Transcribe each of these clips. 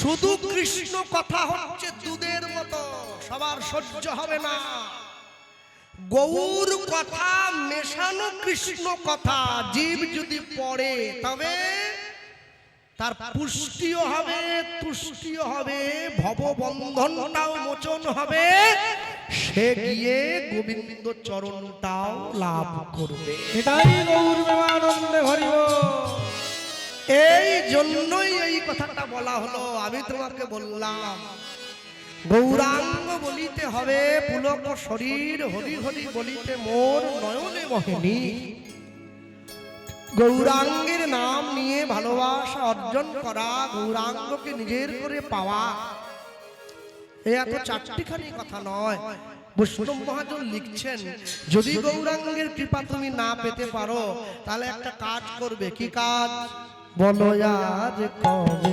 শুধু কৃষ্ণ কথা হচ্ছে দুধের মতো, সবার সহ্য হবে না। গৌর কথা মেশানো কৃষ্ণ কথা জীব যদি পড়ে তবে তার পুষ্টিও হবে, তুষ্টিও হবে, ভববন্ধনটাও মোচন হবে, সে গিয়ে গোবিন্দ চরণটাও লাভ করবে। এটাই গৌর প্রেমানন্দে হরি বল। এই জন্যই এই কথাটা বলা হলো। আমি তোমাকে বললাম গৌরাঙ্গ বলিতে হবে পুলক শরীর, হরি হরি বলিতে মোর নয়নে মোহিনী। গৌরাঙ্গের নাম নিয়ে ভালোবাসা অর্জন করা, গৌরাঙ্গকে নিজের করে পাওয়া, এ এত চারটিখানি কথা নয়। বৈষ্ণব মহাজন লিখছেন, যদি গৌরাঙ্গের কৃপা তুমি না পেতে পারো তাহলে একটা কাজ করবে। কি কাজ বলো আজ কবে?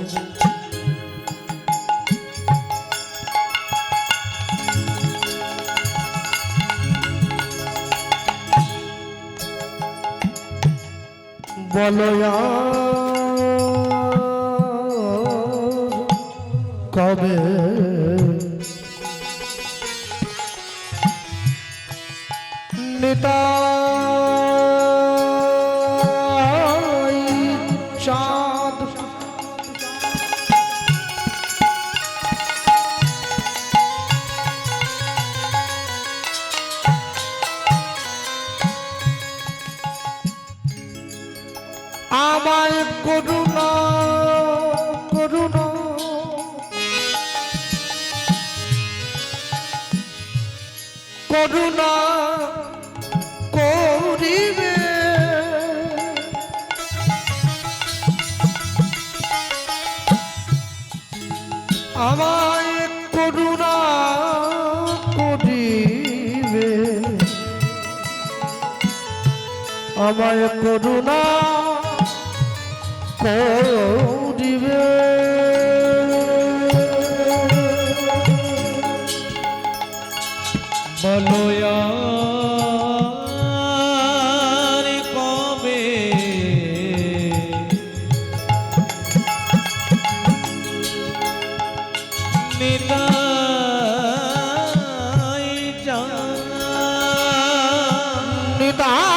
বলো কবে নিতাই চাঁদ আমায় করুণা করুণা করুণা করিবে, আমায় করুণা করিবে, আমায় করুণা করিবে। বলো আর কবে নিতাই চাঁদ নিতাই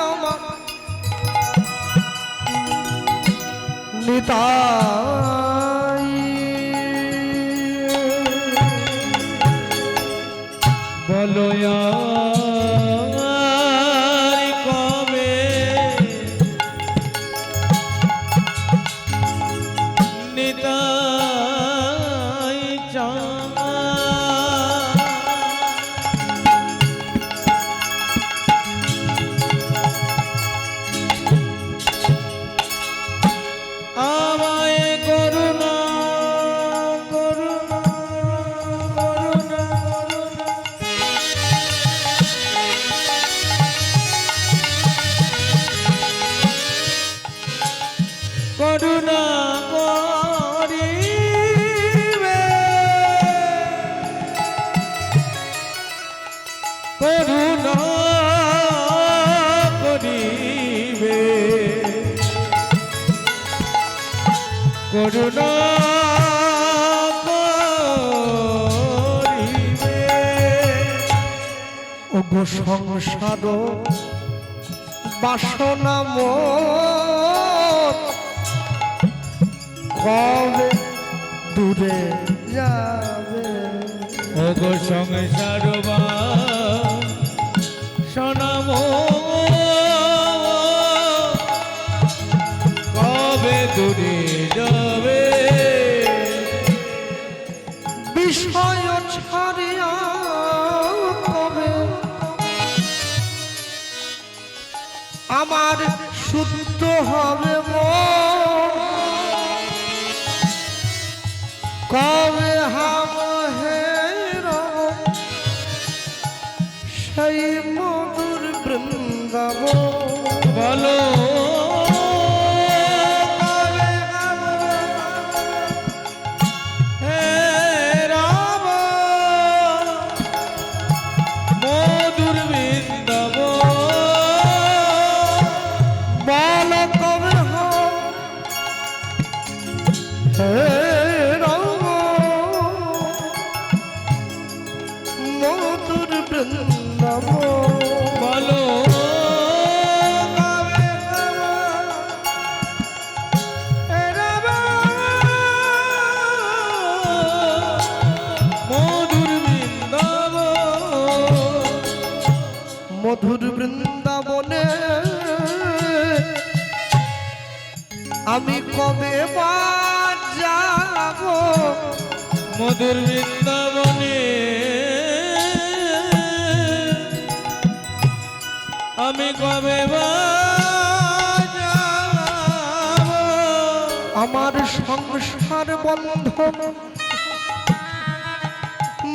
আমার নিতাই বলো আর কবে নিতাই চাঁদ আমায় করুণা করুণা করুণা করুণা করিবে, করুণা করিবে, করুণা করিবে। ওগো সংসার বাসনা মোর কবে দূরে যাবে? ওগো সংসার বাসনা মোর কবে দূরে যাবে? হে রাম মধুর বৃন্দাবন বলো গাবে গাবে হে রাম মধুর বৃন্দাবন মধুর বৃন্দাবনে আমি কবে বা যাব মধুর বৃন্দাবনে আমি কবে বা যাব? আমার সংসার বন্ধন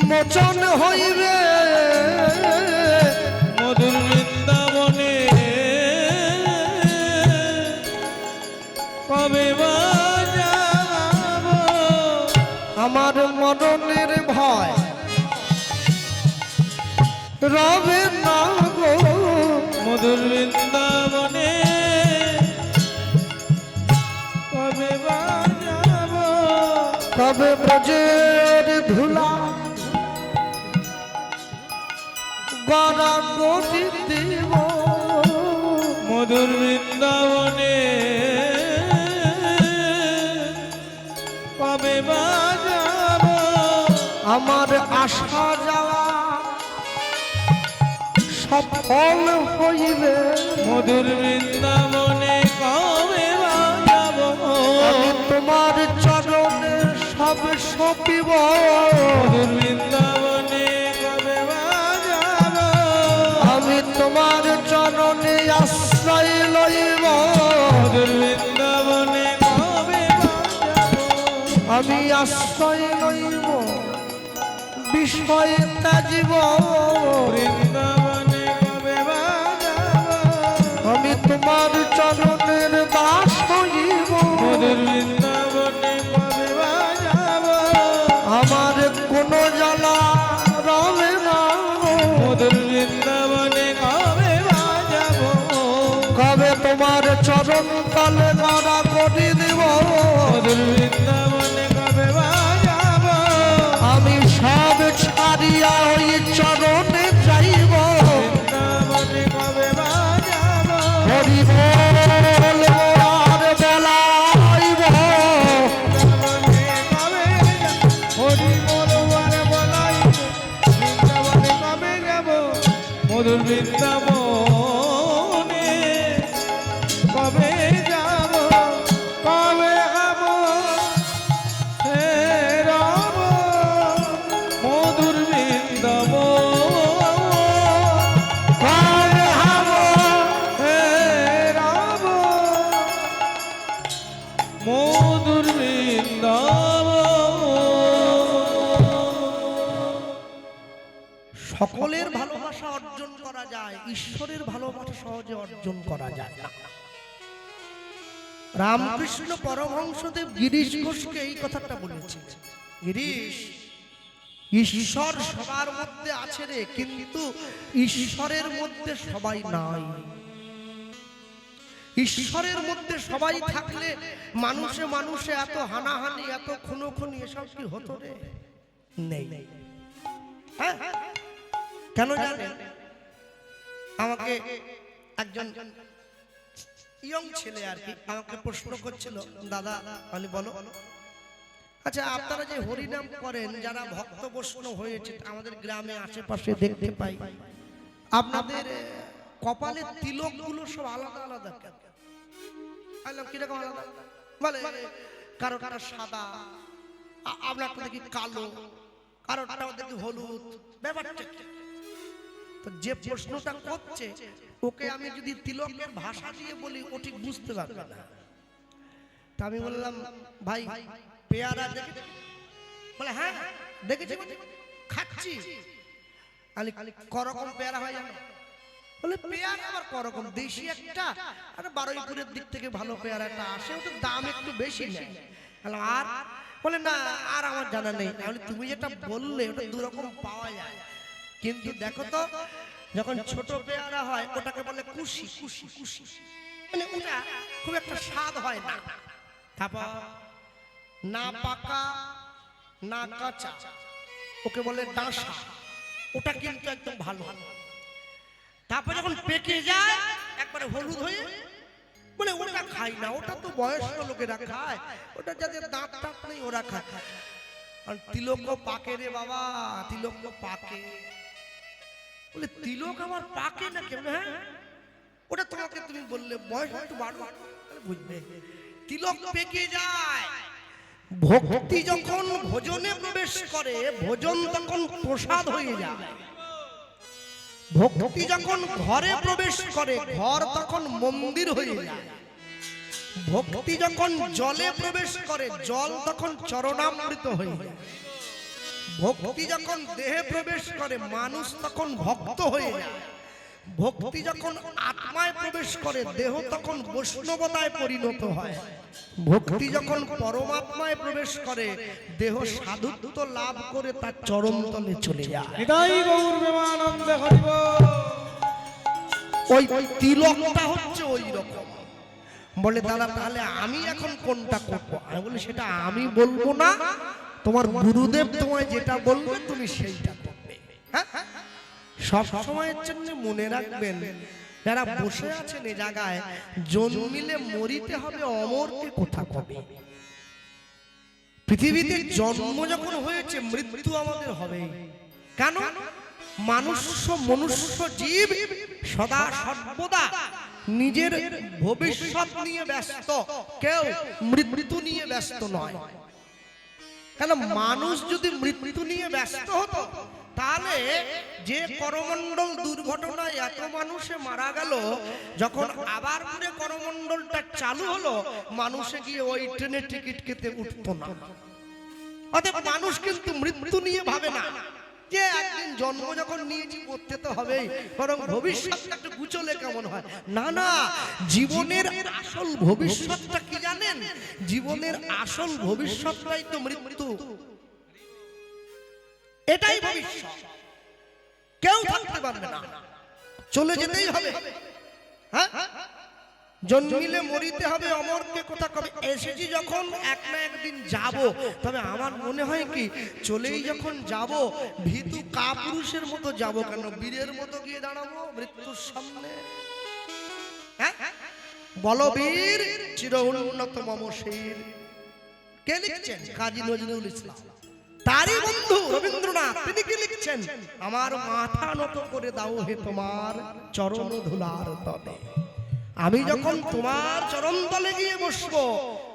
মোচন হইবে মধুর বৃন্দাবনে কবে বা যাব? আমার মরণের ভয় রবে না গো মধুর বৃন্দাবনে কবে বা যাব? কবে ব্রজের ধুলা গড়া গড়ি দিব মধুর বৃন্দাবনে কবে বা যাব? আমার আশা যাওয়া সফল হইবে মধুর বৃন্দাবনে কবে বা যাব? আমি তোমার চরণে সব সপিব মধুর বৃন্দাবনে কবে বা যাব? আমি তোমার চরণে আশ্রয় লইব মধুর বৃন্দাবনে কবে বা যাব? আমি আশ্রয় লইব বিষয় তাজিব বৃন্দাবনে কবে বা যাব? আমি তোমার চরণের দাস হইব মধুর বৃন্দাবনে কবে বা যাব? আমার কোন জ্বালা রবে না মধুর বৃন্দাবনে কবে বা যাব? কবে তোমার চরণ তলে গড়া করি দিব মধুর বৃন্দাবনে কবে বা যাব? আমি সব ছাড়িয়া ওই চরণে যাইব বৃন্দাবনে কবে বা যাব? হরি বল আর বলাইব বৃন্দাবনে কবে যাব? হরি বল আর বলাইব। বৃন্দাবনে কবে যাব? মধুর বৃন্দাবনে কবে যাব? কবে যাব? হে রাম মধুর বৃন্দাবন কবে হব হে রাম মধুর বৃন্দাবন। সকলের ভালোবাসা অর্জন করা যায়, ঈশ্বরের ভালোবাসা সহজে অর্জন করা যায় না। রামকৃষ্ণ পরমহংসদেব গিরিশ ঘোষকে এই কথাটা বলেছেন, গিরিশ, ঈশ্বর সবার মধ্যে আছে রে, কিন্তু ঈশ্বরের মধ্যে সবাই নাই। ঈশ্বরের মধ্যে সবাই থাকলে মানুষে মানুষে এত হানাহানি, এত খুনোখুনি, এসব কি হতো রে? নেই। হ্যাঁ, কেন জানেন? আমাকে একজন ইয়ং ছেলে আর কি আমাকে প্রশ্ন করছিল, দাদা আমি বলো, আচ্ছা আপনারা যে হরিনাম করেন, যারা ভক্ত বৈষ্ণব হয়েছে আমাদের গ্রামে আশেপাশে দেখতে পাই, আপনাদের কপালের তিলক গুলো সব আলাদা আলাদা কেন? কিরকম আলাদা? বলে কারো কারো সাদা, আপনার দেখি কালো, কারোটাও দেখি হলুদ, ব্যাপারটা কি? তো যে প্রশ্নটা করছে ওকে আমি যদি তিলকের ভাষা দিয়ে বলি ও ঠিক বুঝতে পারবে না। তা আমি বললাম, ভাই পেয়ারা দেখে? বলে হ্যাঁ দেখেছি, খাচ্ছি। করকম পেয়ারা হয় জানো? বলে পেয়ারা আবার করকম, দেশি একটা আর বারুইপুরের দিক থেকে ভালো পেয়ারা একটা আসে, ওটার দাম একটু বেশি নেয়। আর বলে না আর আমার জানা নেই। তাহলে তুমি যেটা বললে ওটা দু রকম পাওয়া যায়, কিন্তু দেখো তো যখন ছোট পেয়ারা হয় ওটাকে বলে কুশি, কুশি কুশি, মানে ওটা খুব একটা স্বাদ হয় না। তারপর না পাকা না কাঁচা, ওকে বলে ডাঁসা। ওটা কিন্তু একদম ভালো। তারপর যখন পেকে যায় একবারে হলুদ হয়ে, বলে ওটা খাই না, ওটা তো বয়স্ক লোকেরা খায়, ওটা যাদের দাঁত টাত নেই ওরা খায়। আর তিলক পাকে রে বাবা, তিলক পাকে। বলে তিলক আমার পাকে না কেন? হ্যাঁ, ওটা তোমাকে তুমি বললে বয়স একটু বাড়ো, বুঝবে। তিলক পেকে যায়। ভক্তি যখন ভোজনে প্রবেশ করে, ভোজন তখন প্রসাদ হয়ে যায়। ভক্তি যখন ঘরে প্রবেশ করে, ঘর তখন মন্দির হয়ে যায়। ভক্তি যখন জলে প্রবেশ করে, জল তখন চরণামৃত হয়ে যায়। ভক্তি যখন দেহে প্রবেশ করে, মানুষ তখন ভক্ত হয়ে যায়। ভক্তি যখন আত্মায় প্রবেশ করে, দেহ তখন বৈষ্ণবতায় পরিণত হয়। ভক্তি যখন পরমাত্মায় প্রবেশ করে, দেহ সাধুত্ব লাভ করে তার চরণতলে চলে যায়। এটাই গৌর প্রেমানন্দে হরিব। ওই তিলকটা হচ্ছে ওই রকম। বলে দাদা তাহলে আমি এখন কোনটা করবো? আমি বলি সেটা আমি বলবো না, তোমার গুরুদেব তোমায় যেটা বলবে তুমি সেইটা করবে। হ্যাঁ, সব সময়ের জন্য মনে রাখবেন, যারা বসে আছেন এই জায়গায়, জন্মিলে মরিতে হবে, অমরকে কোথা কবে। পৃথিবীতে জন্ম যখন হয়েছে, মৃত্যু আমাদের হবে। কেন? মনুষ্য জীব সদা সর্বদা নিজের ভবিষ্যৎ নিয়ে ব্যস্ত, কেউ মৃত্যু নিয়ে ব্যস্ত নয়। কেন? মানুষ যদি মৃত্যু নিয়ে ব্যস্ত হতো, তাহলে যে করমণ্ডল দুর্ঘটনায় এত মানুষে মারা গেল, যখন আবার ঘুরে করমণ্ডলটা চালু হলো, মানুষে গিয়ে ওই ট্রেনের টিকিট কেটে উঠতো না। অতএব মানুষ কিন্তু মৃত্যু নিয়ে ভাবে না যে একদিন জন্ম যখন নিয়েছি করতে তো হবেই, বরং ভবিষ্যৎটা একটু গুছলে কেমন হয়। না না, জীবনের আসল ভবিষ্যৎটা কি জানেন? জীবনের আসল ভবিষ্যৎটাই তো মৃত্যু। এটাই ভবিষ্যৎ, কেউ থাকতে পারবে না, চলে যেতেই হবে। হ্যাঁ, জন্মিলে মরিতে হবে, অমরকে কোথা কবে। এসেছি যখন এক না একদিন যাব। তবে আমার মনে হয় কি, চলেই যখন যাব, ভীতু কাপুরুষের মতো যাব কেন? বীরের মতো গিয়ে দাঁড়াবো মৃত্যুর সামনে। হ্যাঁ, বলবীর চির উন্নত মম শির। কে লিখছেন? কাজী নজরুল ইসলাম। তারই বন্ধু রবীন্দ্রনাথ, তিনি কি লিখছেন? আমার মাথা নত করে দাও হে তোমার চরণ ধুলার তলে। আমি যখন তোমার চরণ তলে গিয়ে বসবো,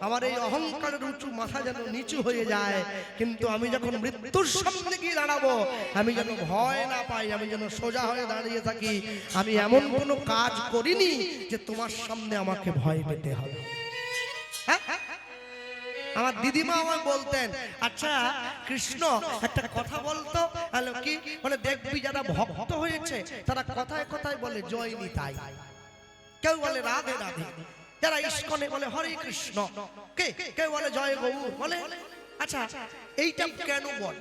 আমার এই অহংকারের উঁচু মাথা যেন নিচু হয়ে যায়। কিন্তু আমি যখন মৃত্যুর সামনে গিয়ে দাঁড়াবো, আমি যেন ভয় না পাই, আমি যেন সোজা হয়ে দাঁড়িয়ে থাকি। আমি এমন কোনো কাজ করিনি যে তোমার সামনে আমাকে ভয় পেতে হবে। হ্যাঁ, আমার দিদিমা আমায় বলতেন, আচ্ছা কৃষ্ণ একটা কথা বলতো। হ্যালো, কি বলে? দেখবি যারা ভক্ত হয়েছে তারা কথায় কথায় বলে জয় নিতাই, কেউ বলে রাধে রাধে, যারা ইস্কনে বলে হরে কৃষ্ণ, কেউ বলে জয় গৌর বলে। আচ্ছা এইটা কেন বলে?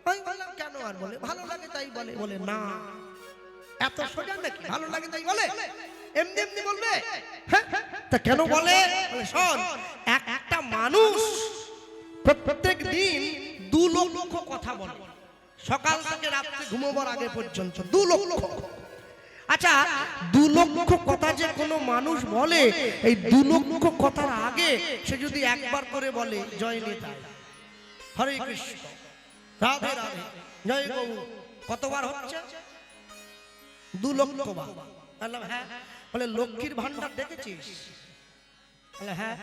আমি বললাম কেন আর বলে? ভালো লাগে তাই বলে। বলে না, এত সোজা নাকি? ভালো লাগে তাই বলে? এমনি এমনি বলবে? তা কেন বলে? শোন, একটা মানুষ প্রত্যেক দিন 2 লক্ষ কথা বলে, সকাল থেকে রাত্রে ঘুমোবার আগে পর্যন্ত 2 লক্ষ। আচ্ছা, 2 লক্ষ কথা যে কোনো মানুষ বলে, এই 2 লক্ষ কথার আগে সে যদি একবার করে বলে জয় নিতাই, হরে কৃষ্ণ, রাধে রাধে, জয় গৌর, কতবার হচ্ছে? 2 লক্ষ বার। বললাম হ্যাঁ। বলে লক্ষ্মীর ভান্ডার দেখেছিস? বলে হ্যাঁ।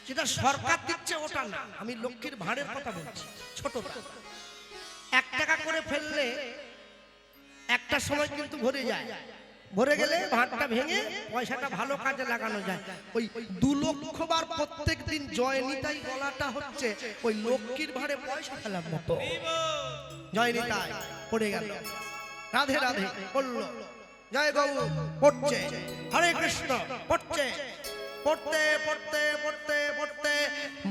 যেটা সরকার দিচ্ছে ওটা না, আমি লক্ষ্মীর ভাঁড়ের কথা বলছি, ছোটটা। 1 টাকা করে ফেললে একটা সময় কিন্তু ভরে যায়, ভরে গেলে ভাঁড়টা ভেঙে পয়সাটা ভালো কাজে লাগানো যায়। ওই 2 লক্ষ বার প্রত্যেক দিন জয় নিতাই বলাটা হচ্ছে ওই লক্ষ্মীর ভাঁড়ে পয়সা ফেলার মতো। জয় নিতাই পড়ে গেল, রাধে রাধে বললো, জয় গৌর পড়ছে, হরে কৃষ্ণ পড়ছে, পড়তে পড়তে পড়তে পড়তে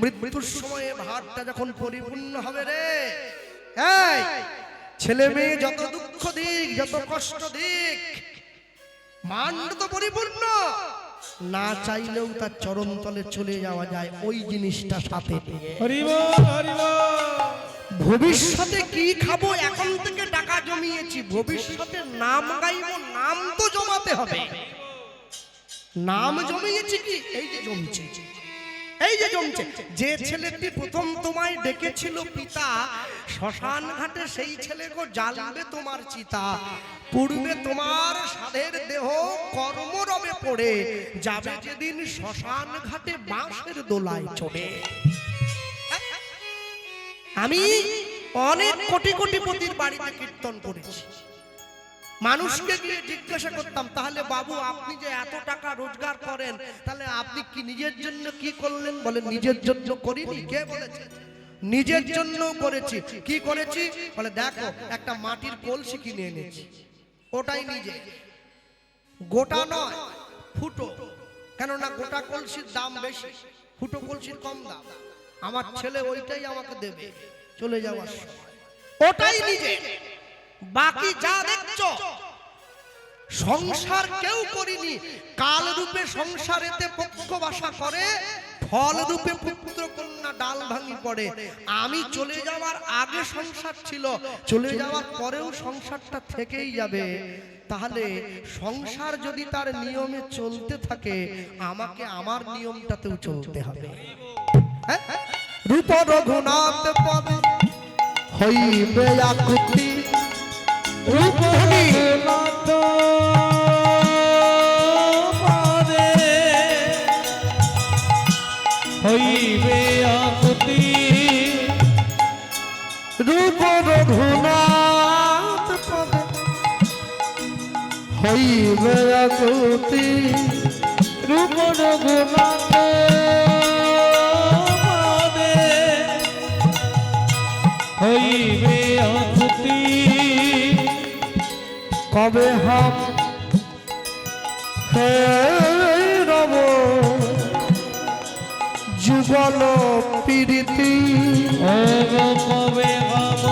মৃত্যুর সময়ে ভাতটা যখন পরিপূর্ণ হবে রে, এই ছেলে মেয়ে যত দুঃখ দিক, যত কষ্ট দিক, মান তো পরিপূর্ণ, না চাইলেও তার চরণ তলে চলে যাওয়া যায় ওই জিনিসটা সাথে নিয়ে। হরি বল হরি বল। ভবিষ্যতে কি খাবো এখন থেকে টাকা জমিয়েছি, ভবিষ্যতে নাম গাইবো, নাম তো জমাতে হবে। নাম জমিয়েছি কি এই যে জমছে, এই যে জমছে। যে ছেলেটি প্রথম তোমায় ডেকেছিল পিতা, শ্মশান ঘাটে সেই ছেলেকে জ্বালবে তোমার চিতা। পূর্বে তোমার সাধের দেহ কর্মরবে পড়ে যাবে যেদিন শ্মশান ঘাটে বাঁশের দোলায় চড়ে। আমি অনেক কোটি কোটিপতির বাড়িতে কীর্তন করেছি। মানুষকে গিয়ে জিজ্ঞাসা করতাম, তাহলে বাবু আপনি যে এত টাকা রোজগার করেন, তাহলে আপনি কি নিজের জন্য কি করলেন? বলে নিজের জন্য করিনি। কে বলেছে? নিজের জন্য করেছি। কি করেছি? বলে দেখো একটা মাটির কলসি কিনে এনেছি, ওটাই নিজে, গোটা নয়, ফুটো। কেননা গোটা কলসির দাম বেশি, ফুটো কলসির কম দাম। আমার ছেলে ওইটাই আমাকে দেবে চলে যাওয়ার সময়, ওটাই নিজে। বাকি যা দেখছো সংসার কেউ করিনি। কাল রূপে সংসারেতে পক্ষ বাসা করে, ফল রূপে পুত্র কন্যা ডাল ভাঙি পড়ে। আমি চলে যাওয়ার আগে সংসার ছিল, চলে যাওয়ার পরেও সংসারটা থেকেই যাবে। তাহলে সংসার যদি তার নিয়মে চলতে থাকে, আমাকে আমার নিয়মটাতেও চলতে হবে। রূপ রঘুনাথ পদ হইবে আকুতি, রূপ রঘুনাথ পদে হইবে আকুতি, রূপ রঘুনাথ পদে হইবে আকুতি, রূপ রঘুনাথ পদে হইবে আকুতি। কবে হাম হে রব যুগল পীড়িতি, কবে হব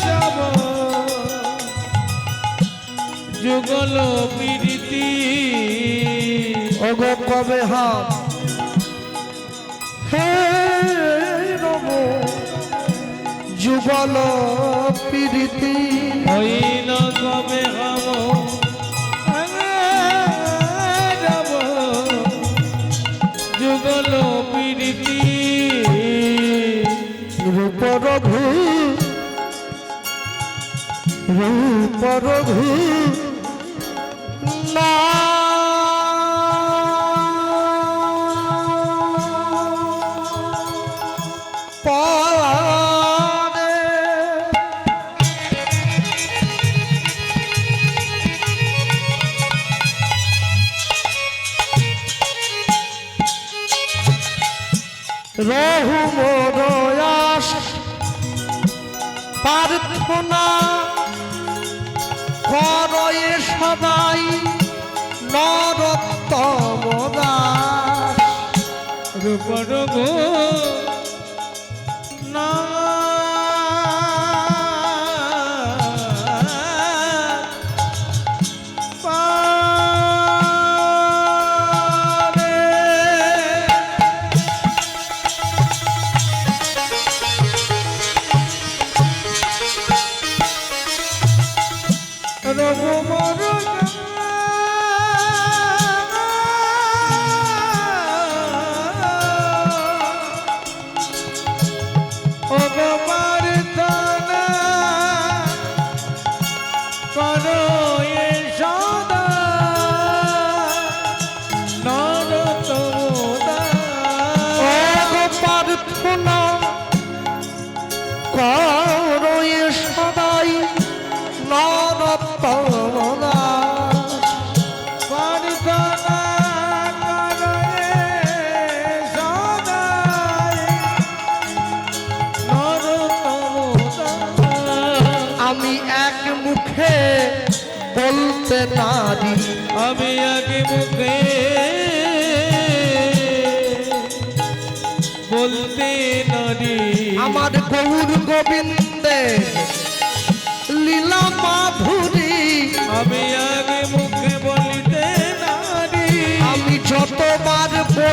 যাব যুগল পীড়িতি। ওগো কবে হাম হে রব যুগল পীড়িতি, হইল কবে হব যাব যুগল পীড়িতি। রূপ রঘু রূপ রঘু না রহু মোরয়াস প্রার্থনা করয়ে সবাই নরোত্তম দাস। রূপ রঘু না করয়ে সদাই নরোত্তম দাস। আমি এক মুখে বলতে নারি, আমি আগে মুখে বলতে নারি। আমার গৌর গোবিন্দে লীলা মাধুরী, আমি আগে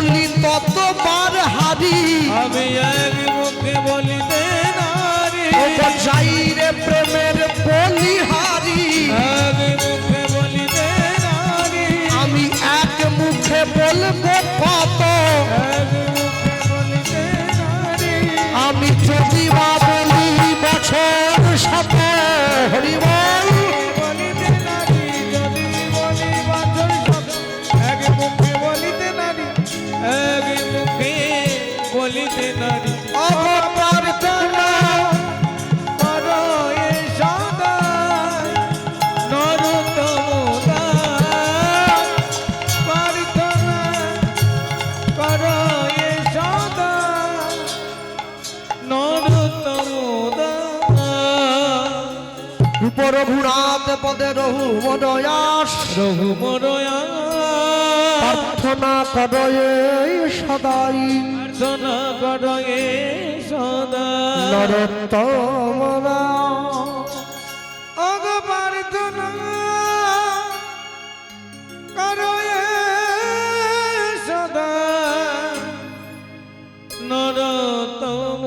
বলি ততবার হারি আমি এক মুখে বলিতে নারী ও যাই রে প্রেমের বলিহারি এক মুখে বলিতে নারী আমি এক মুখে বলবো কত এক মুখে বলিতে নারী আমি যদি বা বলি বছর শত হরিবল বলিতে নারী যদি বলি বাঁচর শত এক মুখে বলিতে নারী এক মুখে বলিতে নারী অবতারতনা করো এ সদা নরোত্তম দাস প্রার্থনা করো এ সদা নরোত্তম দাস উপর ঘুরাত পদে রহু মদয়াস রঘু মরয়া প্রার্থনা করয়ে সদাই প্রার্থনা করো এ সদা নরোত্তম অগ প্রার্থনা করো এ সদা নরোত্তম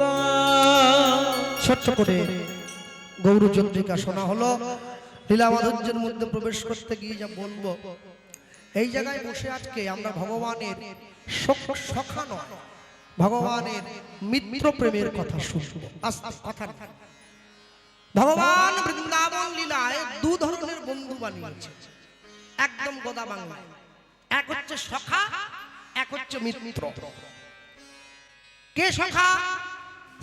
দাস ছোট্ট করে গৌরচন্দ্রিকা শোনা হলো। লীলা মাধুর্যের মধ্যে প্রবেশ করতে গিয়ে যা বলবো, এই জায়গায় বসে আজকে আমরা ভগবানের সখা নয়, ভগবানের মিত্র প্রেমের কথা শুনবো। আস্তে কথা না। ভগবান বৃন্দাবন লীলায় দু ধরনের বন্ধু বানিয়েছে, একদম গোদা বাংলায়। এক হচ্ছে সখা, এক হচ্ছে মিত্র। কে সখা?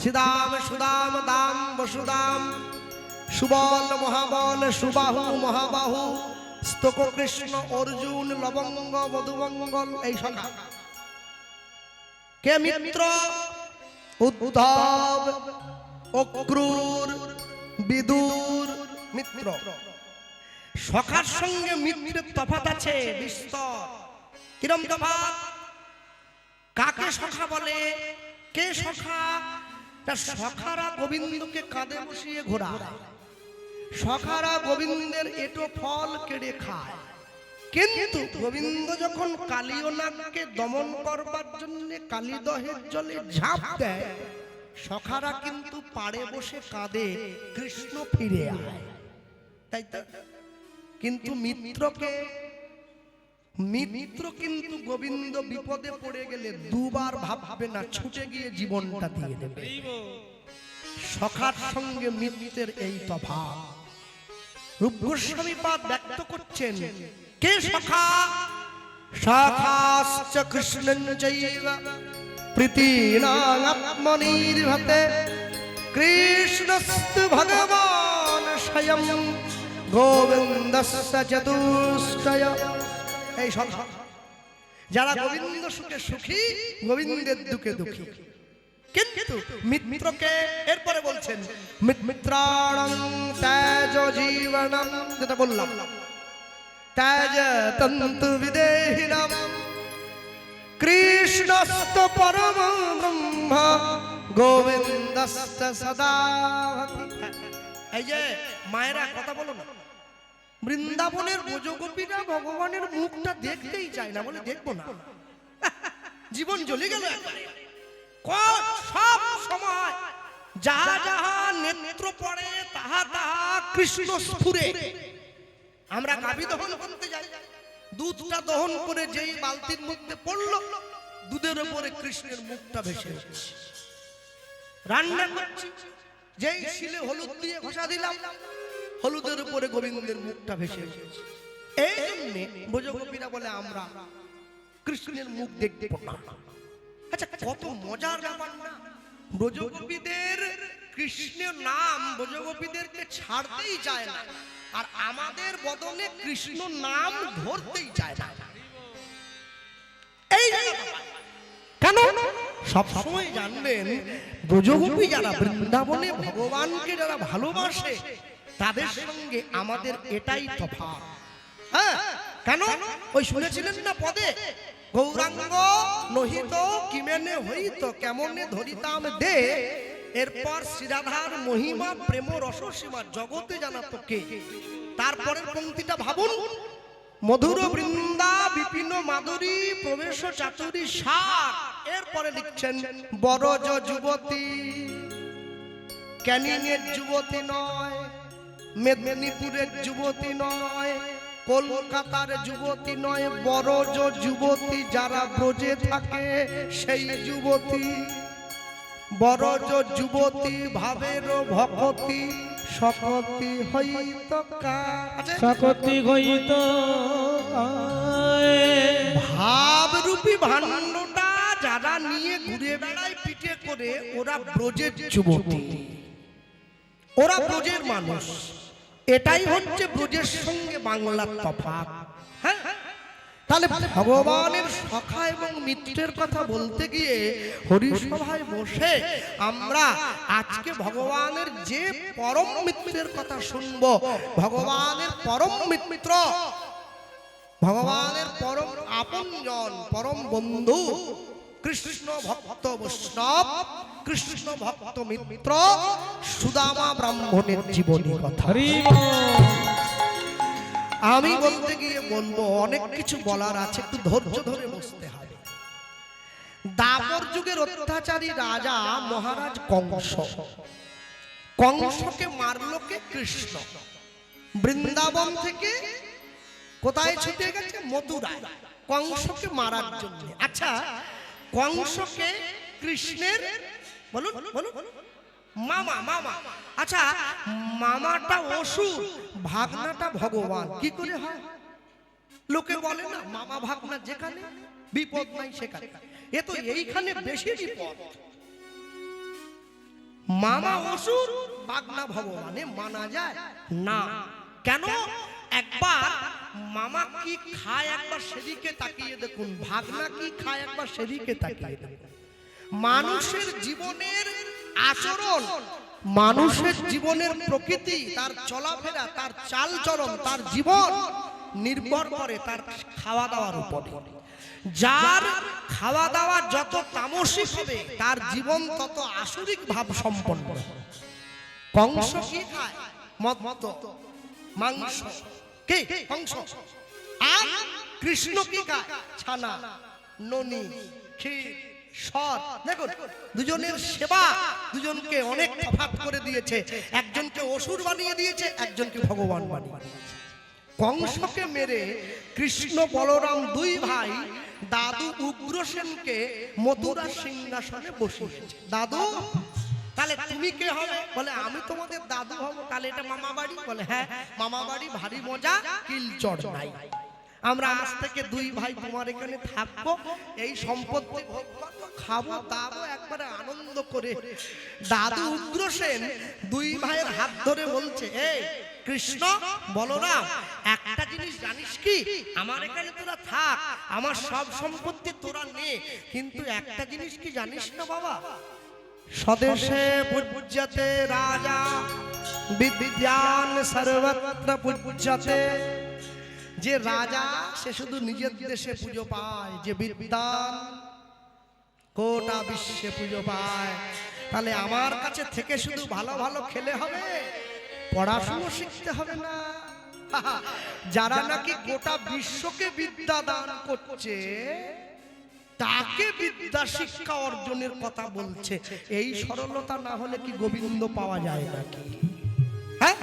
শ্রীদাম সুদাম দাম বসুদাম সুবল মহাবল সুবাহু মহাবাহু স্তক কৃষ্ণ অর্জুন লবঙ্গ মধুমঙ্গল, এই সখা। কে মিত্র? উদ্ধব, অক্রূর, বিদুর মিত্র। সখার সঙ্গে মিত্রের তফাৎ আছে বিস্তর। কিরম তফাৎ? কাকে সখা বলে? কে সখা? তা সখারা গোবিন্দকে কাঁধে বসিয়ে ঘোরায়, সখারা গোবিন্দের এটো ফল কেড়ে খায়। কিন্তু গোবিন্দ যখন কালিয়নাগকে দমন করবার জন্য কালিদহের জলে ঝাঁপ দেয়, সখারা কিন্তু পাড়ে বসে কাঁদে কৃষ্ণ ফিরে আয়, তাই তো? কিন্তু মিত্র কিন্তু গোবিন্দ বিপদে পড়ে গেলে দুবার ভাববে না, ছুটে গিয়ে জীবনটা দিয়ে দেবে। সখার সঙ্গে মিত্রের এই তফাৎ রূপ গোস্বামী পাদ ব্যক্ত করছেন। কে সখা? সখাশ্চ কৃষ্ণং চৈব প্রীতিনাং আত্মনির্ভতে কৃষ্ণস্তু ভগবান স্বয়ং গোবিন্দস্য চতুষ্টয়। এই সখা যারা গোবিন্দ সুখে সুখী, গোবিন্দের দুঃখে দুঃখী। কিন্তু মিত্রকে এরপরে বলছেন মিত্রাণং ত্যাজ জীবনম, যেটা বললাম, ত্যাজ তন্তু বিদেহিনাম কৃষ্ণস্ত পরম ব্রহ্ম গোবিন্দস্ত সদা। এই যে মায়েরা কথা বলো না, বৃন্দাবনের ব্রজগোপীরা ভগবানের মুখটা দেখতেই চায় না, বলে দেখবো না, জীবন জ্বলে গেল। সব সময় যাহা যাহা নেত্র পড়ে তাহা তাহা কৃষ্ণ স্ফুরে। আমরা গাভী দহন করতে যাই, দুধটা দহন করে যেই বালতির মধ্যে পড়লো, দুধের উপরে কৃষ্ণের মুখটা ভেসে উঠছে। রান্না করছি, যেই শিলে হলুদ দিয়ে ঘষা দিলাম, হলুদের উপরে গোবিন্দের মুখটা ভেসে উঠছে। এই জন্য ব্রজগোপীরা বলে আমরা কৃষ্ণের মুখ দেখতে না। আচ্ছা, কত মজার ব্যাপার না? ব্রজগোপীদের কৃষ্ণের নাম ব্রজগোপীদেরকে ছাড়তেই চায় না, আর আমাদের বদলে কৃষ্ণ নাম ধরতেই চায় না। এই কেন? সব সময় জানবেন, ব্রজগোপী যারা বৃন্দাবনে ভগবানকে যারা ভালোবাসে, তাদের সঙ্গে আমাদের এটাই তফাৎ। হ্যাঁ, কেন? ওই শুনেছিলেন না পদে, গৌরাঙ্গ নহিত কিমেনে হইত কেমনে ধরিতাম দে। এরপর শ্রীরাধার মহিমা প্রেম রসসীমা জগতে জানাতো কে। তারপরের পংক্তিটা ভাবুন, মধুর বৃন্দা বিপিন মাধুরী প্রবেশ চাতুরী সার। এরপরে লিখছেন বরজ যুবতী, ক্যানিংয়ের যুবতী নয়, মেদিনীপুরের যুবতী নয়, কলকাতার যুবতী নয়, বরজ যুবতী যারা ব্রজে থাকে সেই যুবতী। বরজ যুবতী ভাবের ভকতি সকতি হইত সকতি হইত ভাবরূপী ভাণ্ডটা যারা নিয়ে ঘুরে বেড়ায় পিঠে করে, ওরা ব্রজের যুবতী, ওরা ব্রজের মানুষ। এটাই হচ্ছে ব্রজের সঙ্গে বাংলার তফাৎ। হ্যাঁ, তাহলে ভগবানের সখা এবং মিত্রের কথা বলতে গিয়ে হরিসভায় বসে আমরা আজকে ভগবানের যে পরম মিত্রের কথা শুনবো, ভগবানের পরম মিত্র, ভগবানের পরম আপনজন, পরম বন্ধু, কৃষ্ণ ভক্ত বৈষ্ণব, কৃষ্ণ ভক্ত মিত্র সুদামা ব্রাহ্মণের জীবনী কথা। আমি বলতে গিয়ে বলবো অনেক কিছু বলার আছে, একটু ধৈর্য ধরে বসতে হবে। দাপর যুগের অত্যাচারী রাজা মহারাজ কংস, কংসকে মারলো কে? কৃষ্ণ। বৃন্দাবন থেকে কোথায় ছুটে গেছে? মথুরায়, কংসকে মারার জন্য। আচ্ছা, কংসকে কৃষ্ণের বলুন বলুন মামা, মামা। আচ্ছা, মামাটা অসুর, ভাগনাটা ভগবান, কি করে হয়? লোকে বলে না মামা ভাগনা যেখানে বিপদ নাই সেখানে, এ তো এইখানে বেশি বিপদ। মামা অসুর, ভাগনা ভগবান, এ মানা যায় না। কেন? একবার মামা কি খায় একবার সেদিকে তাকিয়ে দেখুন, ভাগনা কি খায় একবার সেদিকে তাকিয়ে দেখুন। মানুষের জীবনের আচরণ, মানুষের জীবনের প্রকৃতি, তার চলাফেরা, তার চালচলন, তার জীবন নির্ভর করে তার খাওয়া দাওয়ার উপরে। যার খাওয়া দাওয়া যত তামসিক হবে তার জীবন তত আসরিক ভাব সম্পন্ন। কংস কি খায়? মদ, মাংস। কে? কংস। আর কৃষ্ণ কি খায়? ছানা, ননি, ক্ষীর, সর। দেখুন, দুজনের সেবা দুজনকে অনেক তফাৎ করে দিয়েছে। একজনকে অসুর বানিয়ে দিয়েছে, একজনকে ভগবান বানিয়ে দিয়েছে। কংসকে মেরে কৃষ্ণ বলরাম দুই ভাই দাদু উগ্রসেনকে মথুরা সিংহাসনে বসিয়েছে। দাদু, তাহলে তুমি কে হবে? বলে আমি তোমাদের দাদু হব। তাহলে এটা মামা বাড়ি? বলে হ্যাঁ, মামা বাড়ি, ভারী মজা, কিলচড় নাই। আমরা আজ থেকে দুই ভাই তোমার এখানে থাকবো, এই সম্পত্তি ভোগ করবো, খাবো দাবো একবারে আনন্দ করে। দাদু উগ্রসেন দুই ভাইয়ের হাত ধরে বলছে, এই কৃষ্ণ বলরাম, একটা জিনিস জানিস কি? আমার এখানে তোরা থাক, আমার সব সম্পত্তি তোরা নে, কিন্তু একটা জিনিস কি জানিস না বাবা? স্বদেশে পূজ্যতে রাজা বিদ্যান সর্বত্র পূজ্যতে। যে রাজা সে শুধু নিজের দেশে পুজো পায়, যে বিদ্যান গোটা বিশ্বে পুজো পায়। তাহলে আমার কাছে থেকে শুধু ভালো ভালো খেলে হবে? পড়াশোনা শিখতে হবে না? যারা নাকি গোটা বিশ্বকে বিদ্যা দান করছে তাকে বিদ্যা শিক্ষা অর্জনের কথা বলছে। এই সরলতা না হলে কি গোবিন্দ পাওয়া যায় নাকি? হ্যাঁ,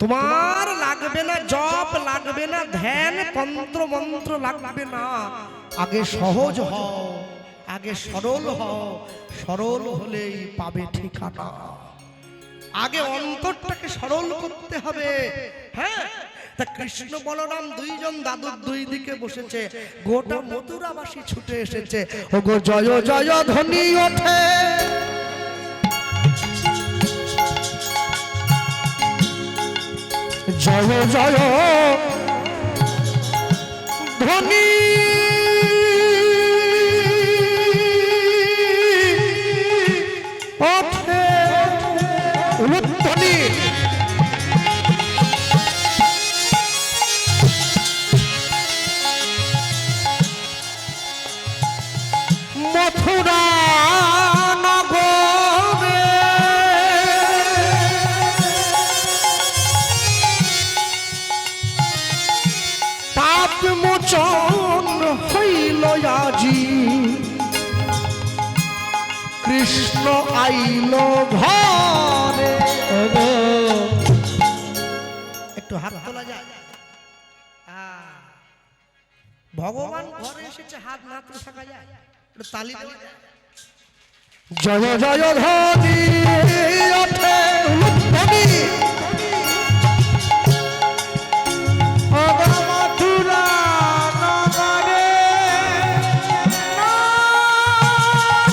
তোমার লাগবে না জপ, লাগবে না ধ্যান, তন্ত্র মন্ত্র লাগবে না। আগে সহজ হও, আগে সরল হও, সরল হলেই পাবে ঠিকানা। আগে অন্তরটাকে সরল করতে হবে। হ্যাঁ, তা কৃষ্ণ বলরাম দুইজন দাদুর দুই দিকে বসেছে, গোটা মথুরাবাসী ছুটে এসেছে। ওগো জয় জয় ধ্বনি ওঠে, জয় জয় ধ্বনি ওঠে, উলুধ্বনি। মথুরা নগরে কৃষ্ণ আইলো ঘরে। ওগো একটু হাত তোলা যায়? ভগবান ঘরে এসেছে, হাত না তো থাকা যায়? একটু তালি দেওয়া যায়? জয় জয় ধ্বনি ওঠে ধ্বনি, ওগো মথুরা নগরে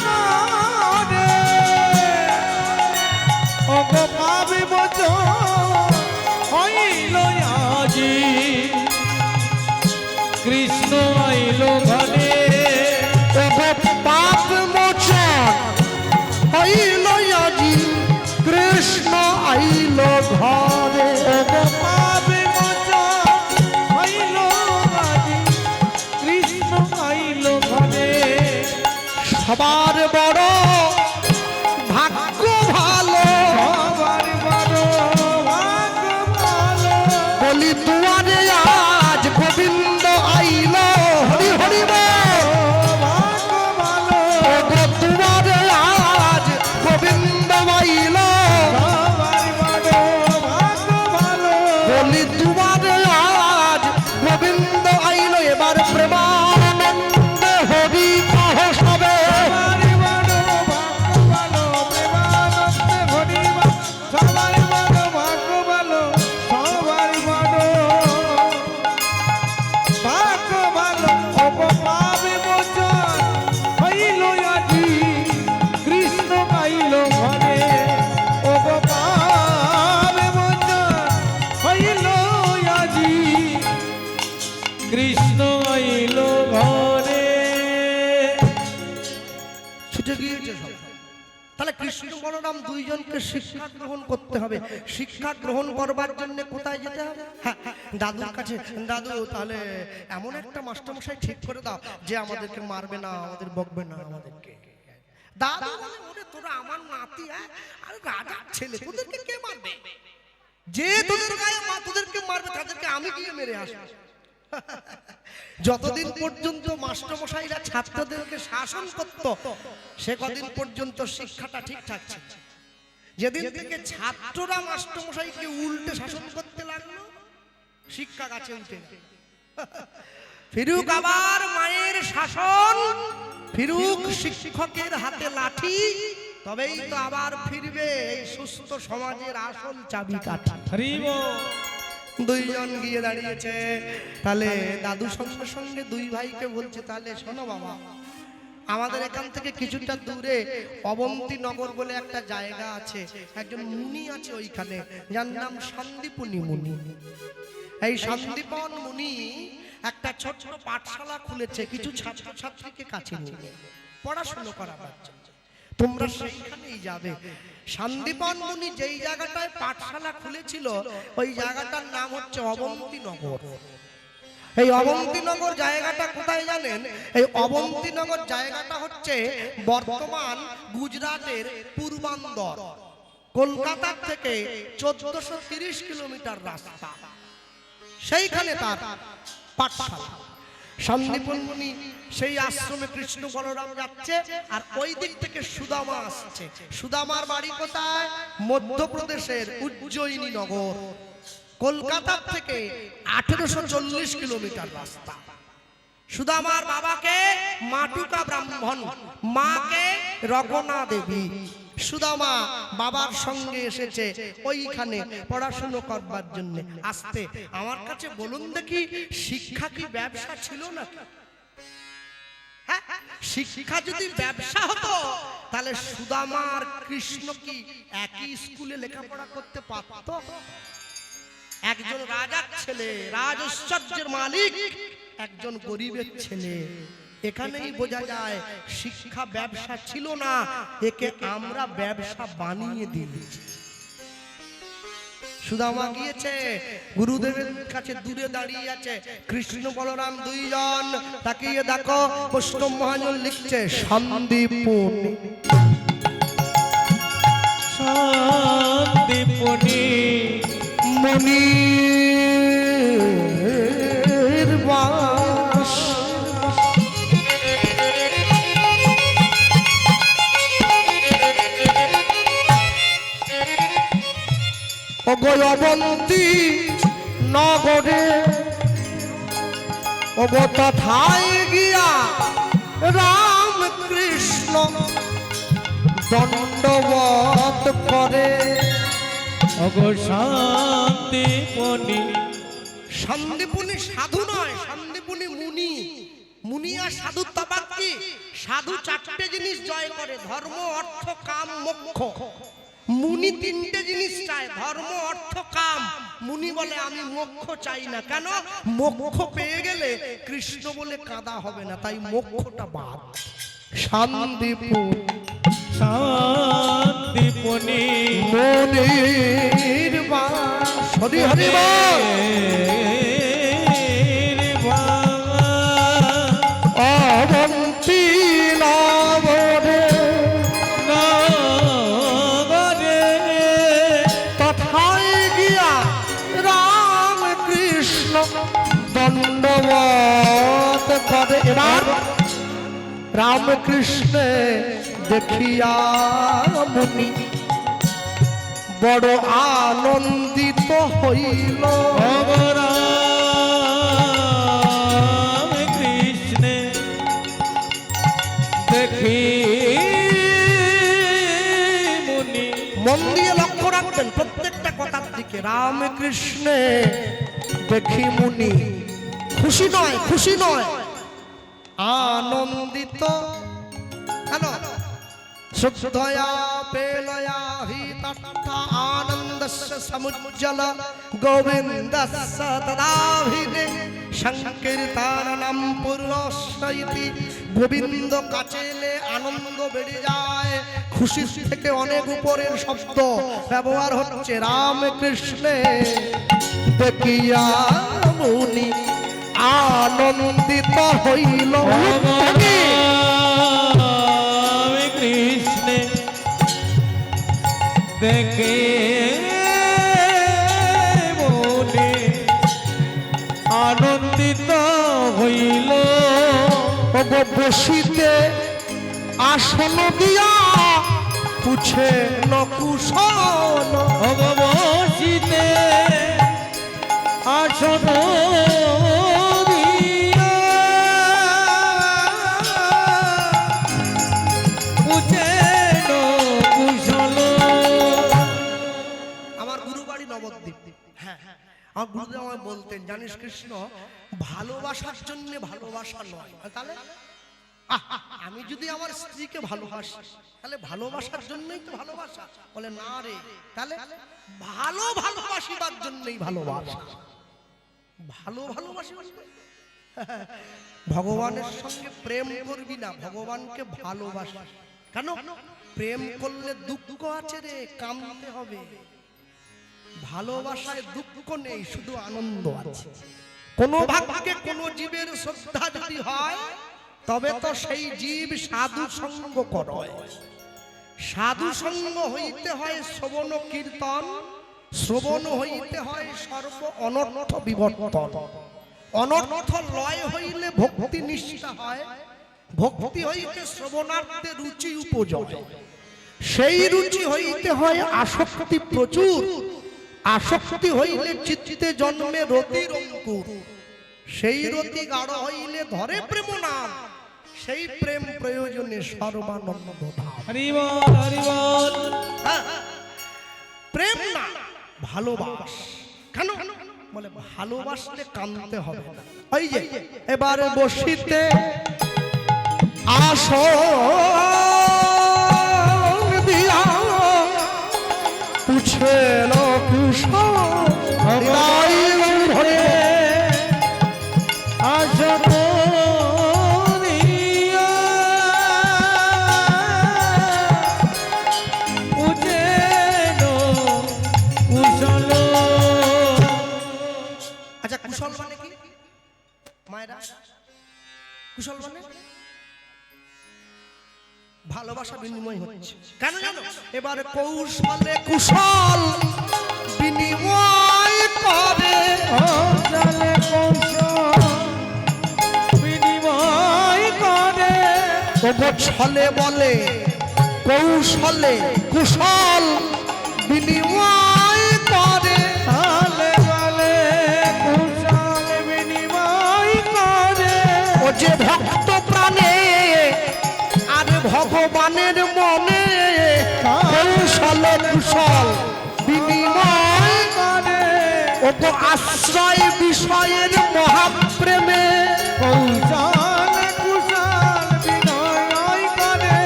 নগরে, ওগো পাবে মোচন হইল আজি, কৃষ্ণ আইল ঘরে। ওগো পাপ মোচন হইল আজি, কৃষ্ণ আইল ঘরে। ওগো পাবে মোচন হইল আজি, কৃষ্ণ আইল ঘরে। সবার বড় ভাগ্য ভালো, সবার বড় ভাগ্য ভালো, বলি দুয়ারে আজ গোবিন্দ আইল। হরি হরি বল। ভাগ্য ভালো, ওগো দুয়ারে আজ গোবিন্দ আইল, সবার বড় ভাগ্য ভালো। বলি দুয়ারে আজ গোবিন্দ আইল। এবার প্রেমানন্দে হরি কহ সবে, সবার বড় ভাগ্য ভালো, প্রেমানন্দে ভরিবা। সবার বড় ভাগ্য ভালো, সবার বড় ভাগ্য ভালো। ওগো পাবে মোচন হইল আজি, কৃষ্ণ আইল ঘরে। ওগো পাবে মোচন হইল আজি, কৃষ্ণ আইল ঘরে। ছুটে গিয়েছে সব। তাহলে কৃষ্ণ বলরাম দুইজনকে শিক্ষা গ্রহণ করতে হবে। শিক্ষা গ্রহণ করবার জন্য কোথায় যেতে হবে? হ্যাঁ, দাদুর কাছে। দাদু, তাহলে এমন একটা মাস্টারমশাই ঠিক করে দাও যে আমাদেরকে মারবে না, আমাদের বকবে না আমাদেরকে। দাদু বলে, ওরে তোরা আমার নাতি, আর রাজার ছেলে, তোদেরকে কে মারবে? যে তোদের গায়ে তোদেরকে মারবে তাদেরকে আমি গিয়ে মেরে আসবো। যতদিন পর্যন্ত মাস্টারমশাইরা ছাত্রদেরকে শাসন করত, সে কদিন পর্যন্ত শিক্ষাটা ঠিকঠাক ছিল। যেদিন থেকে ছাত্ররা মাস্টারমশাইকে উল্টে শাসন করতে লাগলো, শিক্ষা গাছে উঠে গেল। ফিরুক আবার মায়ের শাসন, ফিরুক শিক্ষকের হাতে লাঠি, তবেই তো আবার ফিরবে এই সুস্থ সমাজের আসল চাবিকাঠি। হরি বল। দুইজন গিয়ে দাঁড়িয়েছে। তাহলে দাদু সঙ্গে সঙ্গে দুই ভাইকে বলছে, তাহলে শোনো বাবা, আমাদের এখান থেকে কিছুটা দূরে অবন্তী নগর বলে একটা জায়গা আছে, একজন মুনি আছে ওইখানে, যার নাম সন্দীপনী মুনি। এই সন্দীপন মুনি একটা ছোট্ট পাঠশালা খুলেছে কিছু ছাত্রছাত্রীকে কাছে নিয়ে পড়াশোনা করাবার জন্য। তোমরা সেইখানেই যাবে। সন্দীপন মুনি যেই জায়গাটায় পাঠশালা খুলেছিল, ওই জায়গাটার নাম হচ্ছে অবন্তী নগর। এই অবন্তীনগর জায়গাটা কোথায় জানেন? এই অবন্তীনগর জায়গাটা হচ্ছে বর্তমান গুজরাটের পূর্বাঞ্চল, কলকাতা থেকে 1430 কিলোমিটার রাস্তা। সেইখানে তার পাঠশালা। সন্দীপন মুনি সেই আশ্রমে কৃষ্ণ বলরাম যাচ্ছে, আর ওই দিক থেকে সুদামা আসছে। সুদামার বাড়ি কোথায়? মধ্যপ্রদেশের উজ্জয়িনী নগর। কলকাতা থেকে 1840 কিলোমিটার রাস্তা। সুদামার বাবাকে মাটুকা ব্রাহ্মণ, মাকে রগনা দেবী। সুদামা বাবার সঙ্গে এসেছে ওইখানে পড়াশুনো করবার জন্য। আসতে আমার কাছে বলুন দেখি, শিক্ষা কি ব্যবসা ছিল না? শিক্ষা যদি ব্যবসা হতো, তাহলে সুদামা আর কৃষ্ণ কি একই স্কুলে লেখাপড়া করতে পারত? একজন রাজার ছেলে, রাজৈশ্বর্যের মালিক, একজন গরিবের ছেলে। এখানেই বোঝা যায় শিক্ষা ব্যবসা ছিল না, একে আমরা ব্যবসা বানিয়ে দিয়েছি। সুদামা গিয়েছে, গুরুদেবের কাছে দূরে দাঁড়িয়ে আছে কৃষ্ণ বলরাম দুইজন। তাকিয়ে দেখো, বৈষ্ণব মহাজন লিখছে সন্দীপনী। সন্দীপনী মনির বাস, অগয়বন্তী নগরে ওগো তথায় গিয়া রাম কৃষ্ণ দণ্ডবত করে। অগো শান্তিপুনি, সন্দীপুনি সাধু নয়, সন্দীপুনি মুনি। মুনি আর সাধু তফাৎ কি? সাধু চারটে জিনিস জয় করে, ধর্ম অর্থ কাম মোক্ষ। মুনি তিনটে জিনিস চায়, ধর্ম অর্থ কাম। মুনি বলে আমি মোক্ষ চাই না। কেন? মোক্ষ পেয়ে গেলে কৃষ্ণ বলে কাঁদা হবে না, তাই মোক্ষটা বাদ। শান্তিপুর শান্তিপুনি মনির বাস। হরি হরি বল। অবন্তী নগরে তথায় গিয়া রাম কৃষ্ণ দণ্ডবত করে। এবার রামকৃষ্ণে দেখিয়া মুনি বড় আনন্দিত হইল। কৃষ্ণে দেখি মুনি, মন দিয়ে লক্ষ্য রাখবেন প্রত্যেকটা কথার দিকে। রামকৃষ্ণে দেখি মুনি খুশি নয়, খুশি নয়, আনন্দিত। কেন? শুদ্ধয়া পেলয়া হি তথা আনন্দস্য সমুজ্জ্বল গোবিন্দস্য তদাভিনে সংকীর্তনম পুরুষইতি। গোবিন্দ কাছে এলে আনন্দ বেড়ে যায়। খুশি থেকে অনেক উপরের শব্দ ব্যবহার হচ্ছে। রামকৃষ্ণে দেখিয়া মুনি আনন্দিত হইল। কৃষ্ণে দেখে মুনি আনন্দিত হইল। বসিতে আসন দিয়া পুছে নকুশল। বসিতে আসন আমার গুরুদেব আমায় বলতেন, জানিস কৃষ্ণ ভালোবাসার জন্য ভালোবাসা নয়। তাহলে আমি যদি আমার স্ত্রীকে ভালোবাসি তাহলে ভালোবাসার জন্যই তো ভালোবাসা? বলে না রে, তাহলে ভালোবাসিবার জন্যই ভালোবাসা। ভালোবাসি ভগবানের সঙ্গে প্রেম করবি না, ভগবানকে ভালোবাসি। কেন? প্রেম করলে দুঃখ আছে রে, কামতে হবে। ভালোবাসায় দুঃখ নেই, শুধু আনন্দ আছে। কোন ভাগ্যে কোন জীবের শ্রদ্ধা যদি হয় তবে তো সেই জীব সাধু সঙ্গ করে। সাধু সঙ্গ হইতে হয় শ্রবণ কীর্তন, শ্রবণ হইতে হয় সর্ব অনর্থ বিবর্তন। অনর্থ লয় হইলে ভক্তি নিষ্ঠা হয়। ভক্তি হইতে শ্রবণার্থে রুচি উপজয়। সেই রুচি হইতে হয় আসক্তি প্রচুর। আসক্তি হইলে চিত্তে জন্মে রতির অঙ্কুর। সেই রতি গাঢ় হইলে ধরে প্রেম নাম। সেই প্রেম প্রয়োজনে সর্বানন্দ ধাম। হরি বল, হরি বল। প্রেম না, ভালোবাস। কেন? বলে ভালোবাসলে কাঁদতে হবে না। ওই যে এবারে বসিতে আসন দিয়া পুছেন কুশল। ধরে আসন আচ্ছা, কুশল মানে কি মায়েরা? কুশল মানে ভালোবাসা বিনিময় হচ্ছে। কেন জানো? এবারে কৌশলে কুশল বিনিময় করে। বিনিময় করে ছলে বলে কৌশলে কুশল বিনিময় করে। ভগবানের মনে কৌশল কুশল বিনিময় করে ওগো আশ্রয় বিষয়ের মহাপ্রেমে কৌশল কুশল বিনয় করে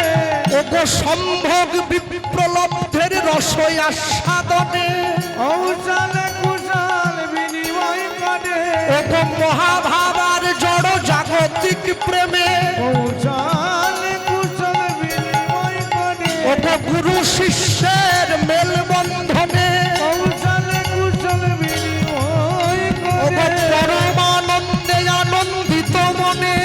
ওগো সম্ভোগ বিপ্রলব্ধের রসয় আস্বাদনে কৌশল কুশল বিনিময় করে ওগো মহাভাবার জড় জাগতিক প্রেমে কৌশল কুশল বিনিময় করে ওগো গুরু শিষ্যের মেলবন্ধনে কৌশল কুশল বিনিময় ওগো করে পরমানন্দে আনন্দিত মনে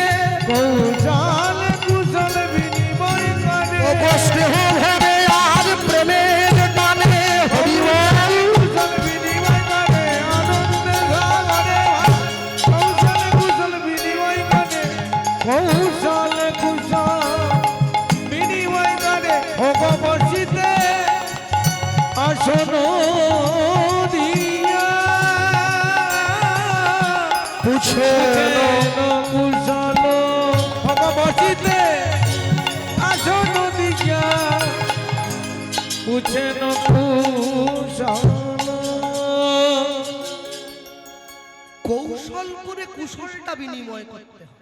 কৌশল কুশল বিনিময় করে ওগো স্নেহ ভরে আর প্রেমের টানে হরিবল কুশল বিনিময় করে আনন্দে সাগরে কৌশল কুশল বিনিময় করে কৌশল কুশল বিনিময় করে ওগো বসিতে আসন দিয়া পুছে কুশল ওগো বসিতে আসন দিয়া পুছেন কুশল কৌশল করে কুশলটা বিনিময় করতে হয়।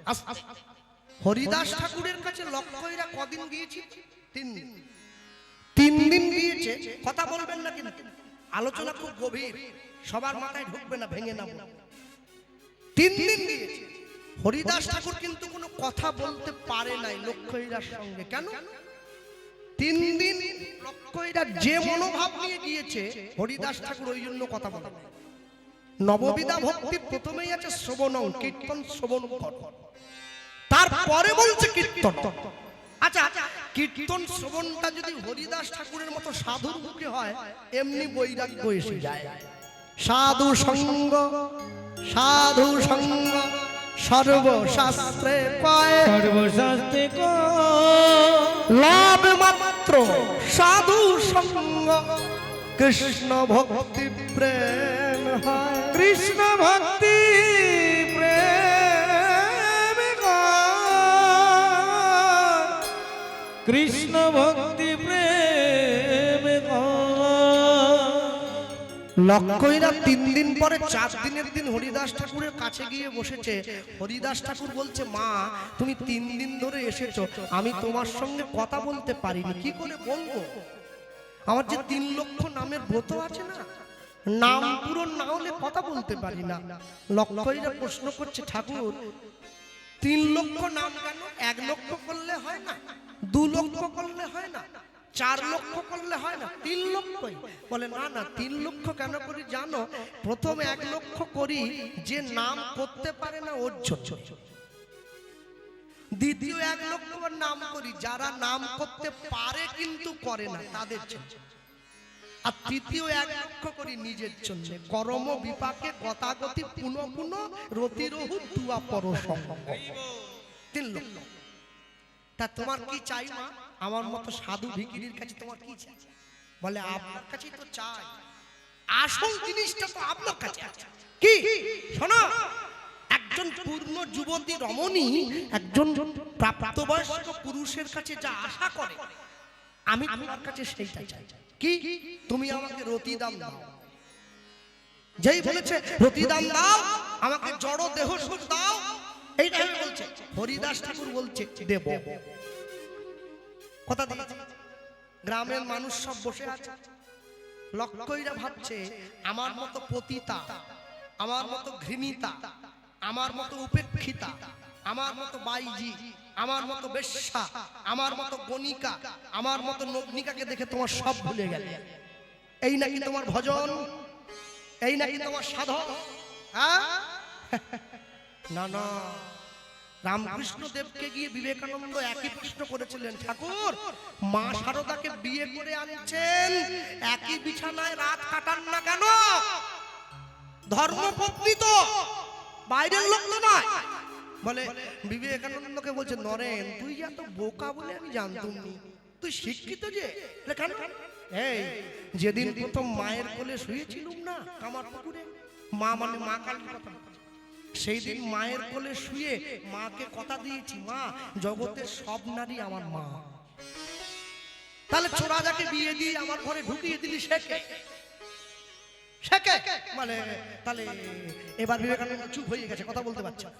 হরিদাস ঠাকুরের কাছে লক্ষ্যইরা কদিন গিয়েছি? 3 দিন। 3 দিন গিয়েছে, কথা বলবেন না কিন্তু আলোচনা খুব গভীর, সবার মাথায় ঢুকবে না, ভেঙে না। 3 দিন গিয়েছে হরিদাস ঠাকুর কিন্তু কোনো কথা বলতে পারে নাই লক্ষ্যইরার সঙ্গে। কেন? 3 দিন লক্ষ্যইরা যে মনোভাব নিয়ে গিয়েছে হরিদাস ঠাকুর ওই জন্য কথা বলে নাই। নববিধা ভক্তির প্রথমেই আছে শ্রবণং, কীর্তন শ্রবণ কর, তারপরে বলছে কীর্তন। আচ্ছা, কীর্তন শ্রবণটা যদি হরিদাস ঠাকুরের মতো সাধুর মুখে হয় এমনি বৈরাগ্য এসে যায়। সাধু সঙ্গ, সাধু সঙ্গ সর্বশাস্ত্রে কয়, সর্বশাস্ত্রে লাভ মাত্র সাধু সঙ্গ কৃষ্ণ ভক্তি প্রেম হয়। কৃষ্ণ ভক্তি প্রেম কৃষ্ণ ভক্তি প্রেম লক্ষ্যইরা 3 দিন পরে 4 দিনের দিন হরিদাস ঠাকুরের কাছে গিয়ে বসেছে। হরিদাস ঠাকুর বলছে, মা তুমি 3 দিন ধরে এসেছো, আমি তোমার সঙ্গে কথা বলতে পারিনি, কি করে বলবো? আমার যে 3 লক্ষ নামের ব্রত আছে না, নাম পূরণ না হলে কথা বলতে পারি না। লক্ষ্যইরা প্রশ্ন করছে, ঠাকুর 3 লক্ষ নাম কেন? 1 লক্ষ করলে হয় না? 2 লক্ষ করলে হয় না? 4 লক্ষ করলে হয় না? 3 লক্ষই। বলে না না, 3 লক্ষ কেন করি জানো? প্রথম 1 লক্ষ করি যে নাম করতে পারে না ওর জন্য, দ্বিতীয় 1 লক্ষ নাম করি যারা নাম করতে পারে কিন্তু করে না তাদের জন্য, আর তৃতীয় 1 লক্ষ করি নিজের জন্য। কর্ম বিপাকে গতাগতি পুনঃ পুনঃ রতিরহু দুয়া পরসঙ্গ। 3 লক্ষ। তা তোমার কি চাই মা? আমার মতো সাধু ভিখিরির কাছে তোমার কি চাই? বলে আপনার কাছেই তো চাই, আসল জিনিসটা তো আপনার কাছে আছে। কি? শোনো, একজন পূর্ণ যুবতী রমণী একজন প্রাপ্তবয়স্ক পুরুষের কাছে যা আশা করে আমি তোমার কাছে সেইটা চাই। কি? তুমি আমাকে রতি দাম দাও। যেই বলেছে রতি দাম দাও, আমাকে জড় দেহ সুখ দাও, এইটাই বলছে। হরিদাস ঠাকুর বলছে দেব। কথা দিয়েছে। গ্রামের মানুষ সব বসে আছে, লক্ষ্যইরা ভাবছে আমার মতো পতিতা, আমার মতো ঘৃণিতা, আমার মতো উপেক্ষিতা, আমার মতো বাইজি, আমার মতো বেশ্যা, আমার মতো গণিকা, আমার মতো নগ্নিকাকে দেখে তোমার সব ভুলে গেলে। এই নাকি তোমার ভজন? এই নাকি তোমার সাধন? হ্যাঁ? না না, রামকৃষ্ণ দেবকে গিয়ে বিবেকানন্দ একই প্রশ্ন করেছিলেন, ঠাকুর মা শারদাকে বিয়ে করে আনছেন, একই বিছানায় রাত কাটান না কেন? ধর্মপত্নী তো, বাইরের লোক তো নয়। বলে বিবেকানন্দকে বলছে, নরেন তুই যে এত বোকা বলে আমি জানতাম নি, তুই শিক্ষিত যে। কেন? এই যেদিন প্রথম মায়ের কোলে শুয়েছিলুম না কামার পুকুরে, মা মানে মা কালীর কথা, সেই দিন মায়ের কোলে শুয়ে মাকে কথা দিয়েছি, মা জগতের সব নারী আমার মা। তাহলে ছোড়া যাকে বিয়ে দিয়ে আমার ঘরে ঢুকিয়ে দিলি শেখে শেখে মানে তাহলে এবার বিবেকানন্দ চুপ হয়ে গেছে, কথা বলতে পারছে না।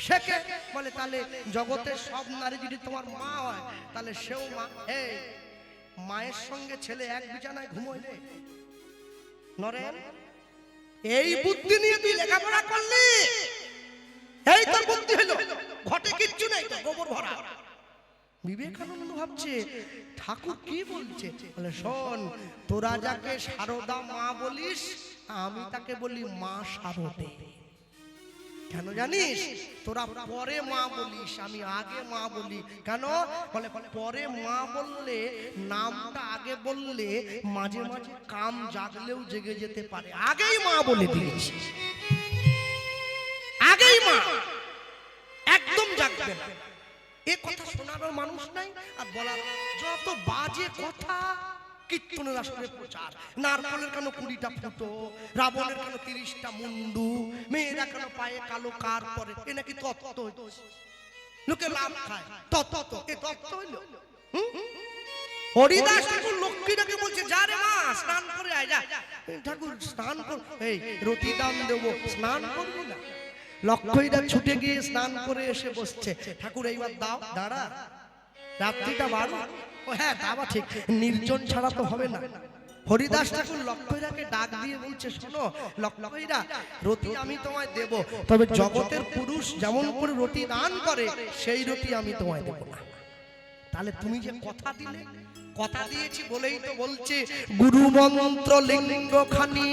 শেখে মানে তাহলে জগতের সব নারী যদি তোমার মা হয় তাহলে সেও মা। এই মায়ের সঙ্গে ছেলে এক বিছানায় ঘুমোয় রে নরেন, এই বুদ্ধি নিয়ে তুই লেখাপড়া করলি, এই তোর বুদ্ধি হলো, ঘটে কিচ্ছু নাই তো গোবর ভরা। বিবেকানন্দ ভাবছে ঠাকুর কি বলছে, বলে শোন তোরা যাকে সারদা মা বলিস আমি তাকে বলি মা শারদে। কেন জানিস, তোরা পরে মা বলিস আমি আগে মা বলি। কেন বলে পরে মা বললে নামটা আগে বললে মাঝে মাঝে কাম জাগলেও জেগে যেতে পারে, আগেই মা বলে দিয়েছি, আগেই মা একদম জাগবে না। এ কথা শোনার মানুষ নাই আর বলার যত বাজে কথা। কীর্তনের আসলে প্রচার, নারকেলের কেন 20টা ফুটো, রাবণের কেন 30টা মুন্ডু, মেয়েরা কেন পায়ে কালো কার পরে, এ নাকি তত্ত্ব, লোকে লাভ খায় তত্ত্ব, এ তত্ত্ব হইল। হরিদাস ঠাকুর লক্ষ্মীটাকে বলছে যা রে মা স্নান করে আয়, যা ঠাকুর স্নান কর, এই রতি দান দেবো স্নান করবো না। লক্ষ্মীরা ছুটে গিয়ে স্নান করে এসে বসছে, ঠাকুর এইবার দাও, দাঁড়া রাত্রিটা বাড়ো। ও হ্যাঁ দাবা ঠিক, নির্জন ছাড়া তো হবে না। হরিদাস ঠাকুর লক্ষ্মীরাকে ডাক দিয়ে বলছে শোনো লক্ষ্মীরা, রতি আমি তোমায় দেব, তবে জগতের পুরুষ যেমন করে রতি দান করে সেই রতি আমি তোমায় দেব না। তাহলে তুমি যে কথা দিলে, কথা দিয়েছি বলেই তো বলছে গুরু মন্ত্র লিঙ্গ খানি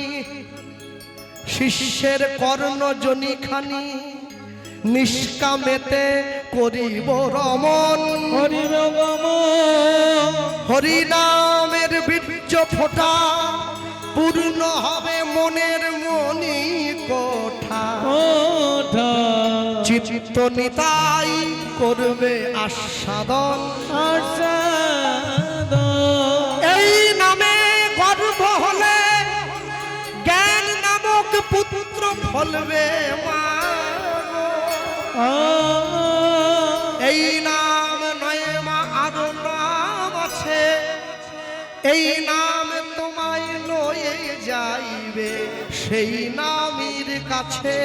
শিষ্যের কর্ণ জনি খানি নিষ্কামেতে করিব রমন, হরিব গমন হরিনামের বীর্য ফোঁটা পূর্ণ হবে মনের মনি কোঠা, চিত্ত নিতাই করবে আস্বাদন, এই নামে গর্ব হলে জ্ঞান নামক পুত্র ফলবে মা। এই নাম নয় মা আরো নাম আছে, এই নাম তোমায় লয়ে যাইবে সেই নামের কাছে।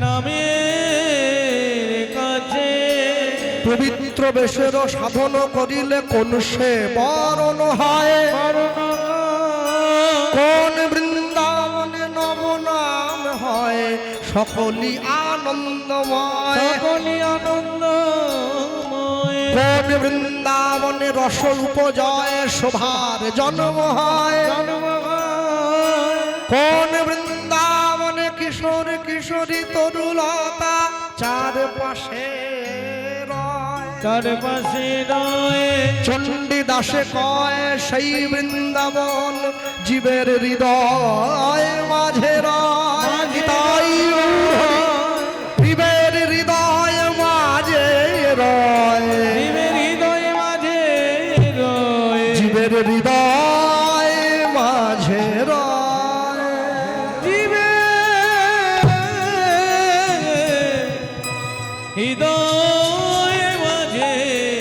নামের কাছে পবিত্র বেশের সাধন করিলে কোন সে বরণ হয়, কোন বৃন্দাবনে নব নাম হয় সকলি আনন্দময়, সকলি আনন্দময়, কোন বৃন্দাবনে রস উপজয় শোভার জন্ম হয়, কোন বৃন্দাবনে কিশোর কিশোরী তরুলতা চারপাশে রয়, চারপাশে রয়, চণ্ডী দাসে কয় সেই বৃন্দাবন জীবের হৃদয় মাঝে রয়, তাই জীবের হৃদয় মাঝে রয়, জীবের হৃদয় মাঝে রয়, জীবের হৃদয় মাঝে রয়, জীবের হৃদয় মাঝে রয়।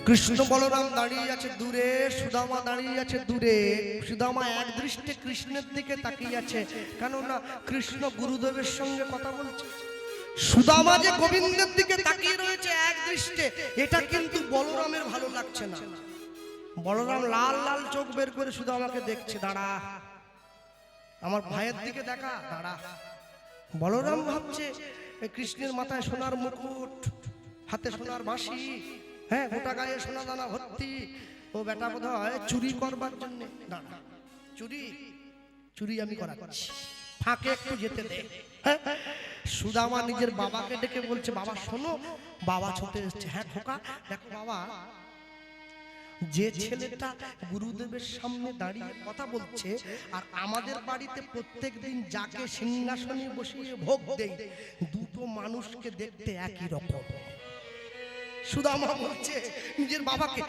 কৃষ্ণ বলরাম দাঁড়িয়ে আছে দূরে, সুদামা দাঁড়িয়ে আছে দূরে। সুদামা এক দৃষ্টে কৃষ্ণের দিকে তাকিয়ে আছে, কেননা কৃষ্ণ গুরুদেবের সঙ্গে কথা বলছে। সুদামা যে গোবিন্দের দিকে তাকিয়ে রয়েছে এক দৃষ্টে, এটা কিন্তু বলরামের ভালো লাগছে না। বলরাম লাল লাল চোখ বের করে সুদামাকে দেখছে, দাঁড়া আমার ভাইয়ের দিকে দেখা, দাঁড়া। বলরাম ভাবছে কৃষ্ণের মাথায় সোনার মুকুট, হাতে সোনার বাঁশি, হ্যাঁ গোটা গায়ে সোনা দানা ভর্তি, ও বেটা বোধ হয় চুরি করবার জন্য। দাঁড়া, চুরি চুরি আমি করাচ্ছি, ফাঁকে একটু যেতে দে। হ্যাঁ, সুদামা নিজের বাবাকে ডেকে বলছে বাবা শোনো, বাবা ছুটে এসছে। হ্যাঁ খোকা দেখো বাবা, যে ছেলেটা গুরুদেবের সামনে দাঁড়িয়ে কথা বলছে আর আমাদের বাড়িতে প্রত্যেকদিন যাকে সিংহাসনে বসিয়ে ভোগ দেই, দুটো মানুষকে দেখতে একই রকম। সুদামা বলছে নিজের বাবাকে,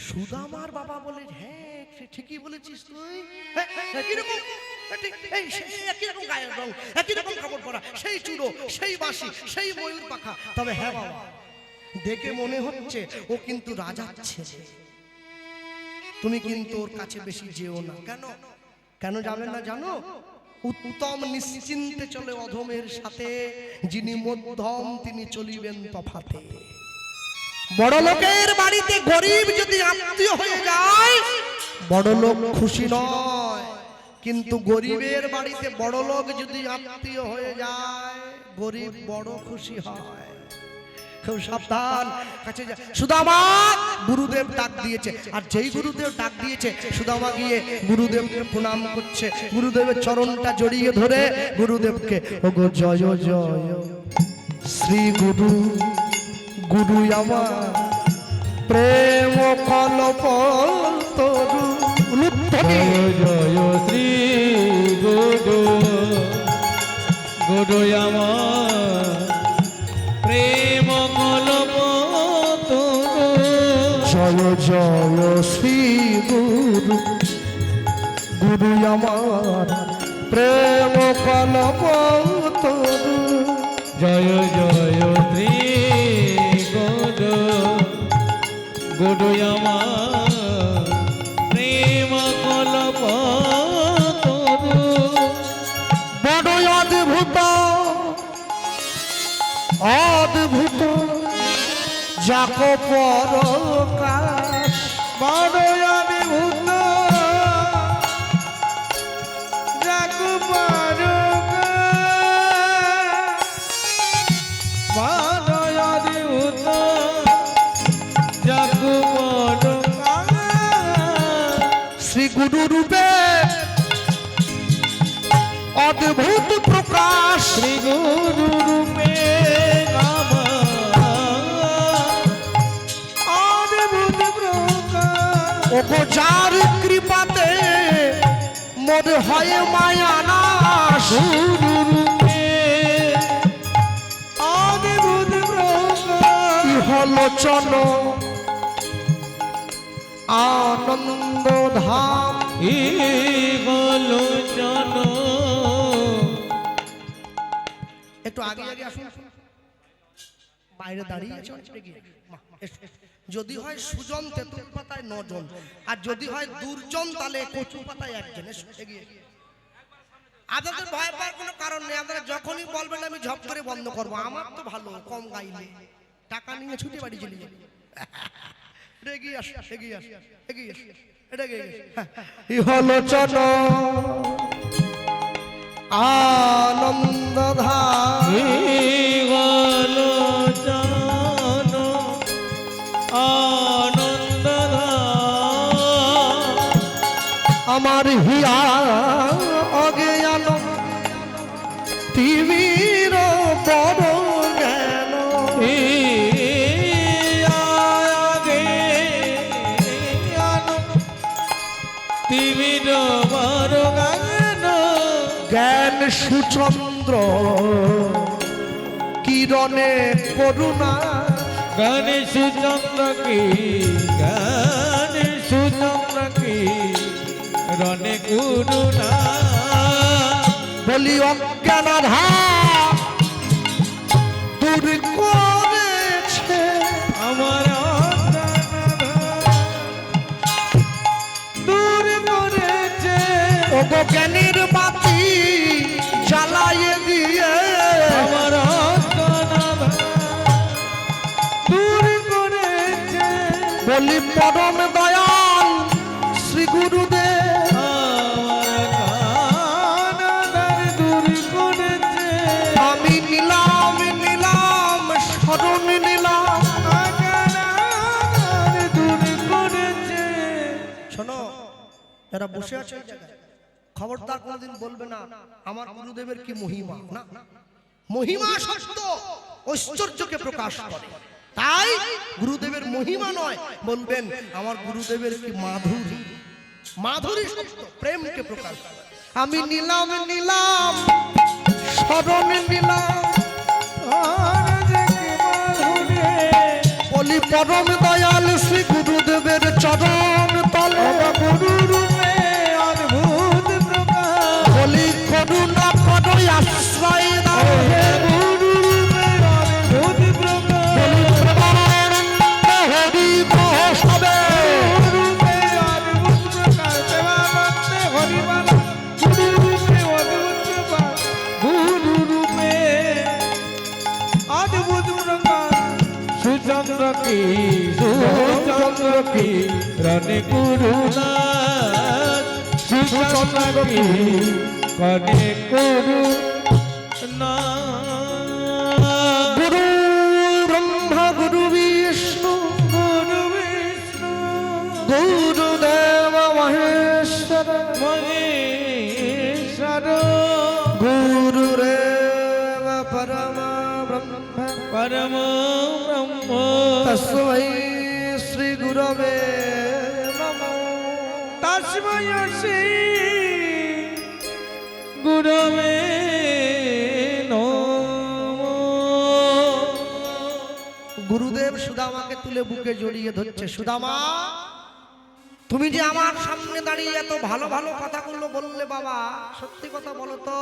সুদামার বাবা বলে হ্যাঁ ঠিকই বলেছিস তুই, কিরকম এই একই রকম গায়ের রং, একই রকম কাপড় পরা, সেই চুড়ো, সেই বাঁশি, সেই ময়ূর পাখা। তবে হ্যাঁ বাবা, দেখে মনে হচ্ছে ও কিন্তু রাজার ছেলে। তুমি কিন্তু ওর কাছে বেশি যেও না। কেন কেন যাবে না জানো? উত্তম নিশ্চিন্তে চলে অধমের সাথে, যিনি মধ্যম তিনি চলিবেন তফাতে। বড় লোকের বাড়িতে গরিব যদি আত্মীয় হয়ে যায়, বড় লোক খুশি নয়, কিন্তু গরিবের বাড়িতে বড় লোক যদি আত্মীয় হয়ে যায়, গরিব বড় খুশি হয়। খুব সাবধান। কাছে যা। সুদামা গুরুদেব ডাক দিয়েছে, আর যেই গুরুদেব ডাক দিয়েছে সুদামা গিয়ে গুরুদেবকে প্রণাম করছে, গুরুদেবের চরণটা জড়িয়ে ধরে গুরুদেবকে, ওগো জয় জয় শ্রী গুরু, গুরু আমার প্রেম কল্প তরু। জয় জয় শ্রী গুরু, গুরু আমার প্রেম কল্প তরু। জয় জয় শ্রী গুরু, গুরু আমার প্রেম কল্প তরু। জয় জয় শ্রী গুরু, গুরু আমার প্রেম কল্প তরু। বড় অদ্ভুত অদ্ভুত যাক পরকাশ, বড় অদ্ভুত যাক পরকাশ, বড় অদ্ভুত যাক পরকাশ। শ্রী গুরু রূপে অদ্ভুত প্রকাশ, শ্রী গুরু রূপে অদ্ভুত প্রকাশ। ওগো যার কৃপাতে মোর হয় মায়া নাশ। গুরু রূপে অদ্ভুত প্রকাশ। ইহলোচন আনন্দ ধাম, ইহলোচন। একটু আগে আগে আসুন, বাইরে দাঁড়িয়ে আছে অনেকটা গিয়ে। যদি হয় সুজন তেঁতুল পাতায় 9 জন, আর যদি হয় দুর্জন তাহলে কচু পাতায় 1 জন। এগিয়ে। আপনাদের ভয় পাওয়ার কোনো কারণ নেই, আপনারা যখনই বলবেন আমি ঝপ করে বন্ধ করবো। আমার তো ভালো, কম গাইলে টাকা নিয়ে ছুটে বাড়ি চলে যাবে। এগিয়ে আস, এগিয়ে আস, এগিয়ে আস, এটা এগিয়ে আস। ইহলোচন আনন্দ ধাম, ইহলোচন আনন্দ ধাম। আমার হিয়া অজ্ঞান তিমির বড় জ্ঞান। তিমির বড় জ্ঞান। জ্ঞান সুচন্দ্র কিরণে করুণা, গণেশ চন্দ্র কি, গণেশ চন্দ্র কি রণে করুণা। বলি অজ্ঞান আধার দূর করেছে আমার দূর করেছে। ওগো জ্ঞানের বাতি জ্বালাইয়ে দিয়ে আমার দূর করেছে। বলি পরম দয়াল শ্রী গুরুদেব, আমার দূর করেছে। আমি নিলাম নিলাম শরণ নিলাম। দূর করেছে। শোনো, যারা বসে আছে ওই জায়গায়, খবরদার কোনোদিন বলবে না আমার গুরুদেবের কি মহিমা। না, মহিমা সত্য ঐশ্বর্যকে প্রকাশ করে, তাই গুরুদেবের মহিমা নয়, বলবেন আমার গুরুদেবের কি মাধুরী। মাধুরী সত্য, প্রেমকে প্রকাশ করে। আমি নিলাম নিলাম শরণ নিলাম, বলি পরম দয়াল শ্রী গুরুদেবের চরণ তলে। গুরু রূপে অদ্ভুত প্রকাশ। কি সুচন্দ্র কি রণে গুরুনা সুচন্দ্র কি কনে গুরু না গুরু ব্রহ্মা গুরু বিষ্ণু গুরু বিষ্ণু গুরুদেব মহেশ্বর মহেশ্বর গুরুরেব পরম ব্রহ্ম পরম ব্রহ্ম তস্मै শ্রী গুরবে নমঃ। তস্मै শ্রী গুরবে নমঃ। গুরুদেব সুদামাকে তুলে বুকে জড়িয়ে ধরছে। সুদামা, তুমি যে আমার সামনে দাঁড়িয়ে এত ভালো ভালো কথাগুলো বললে বাবা, সত্যি কথা বলো তো,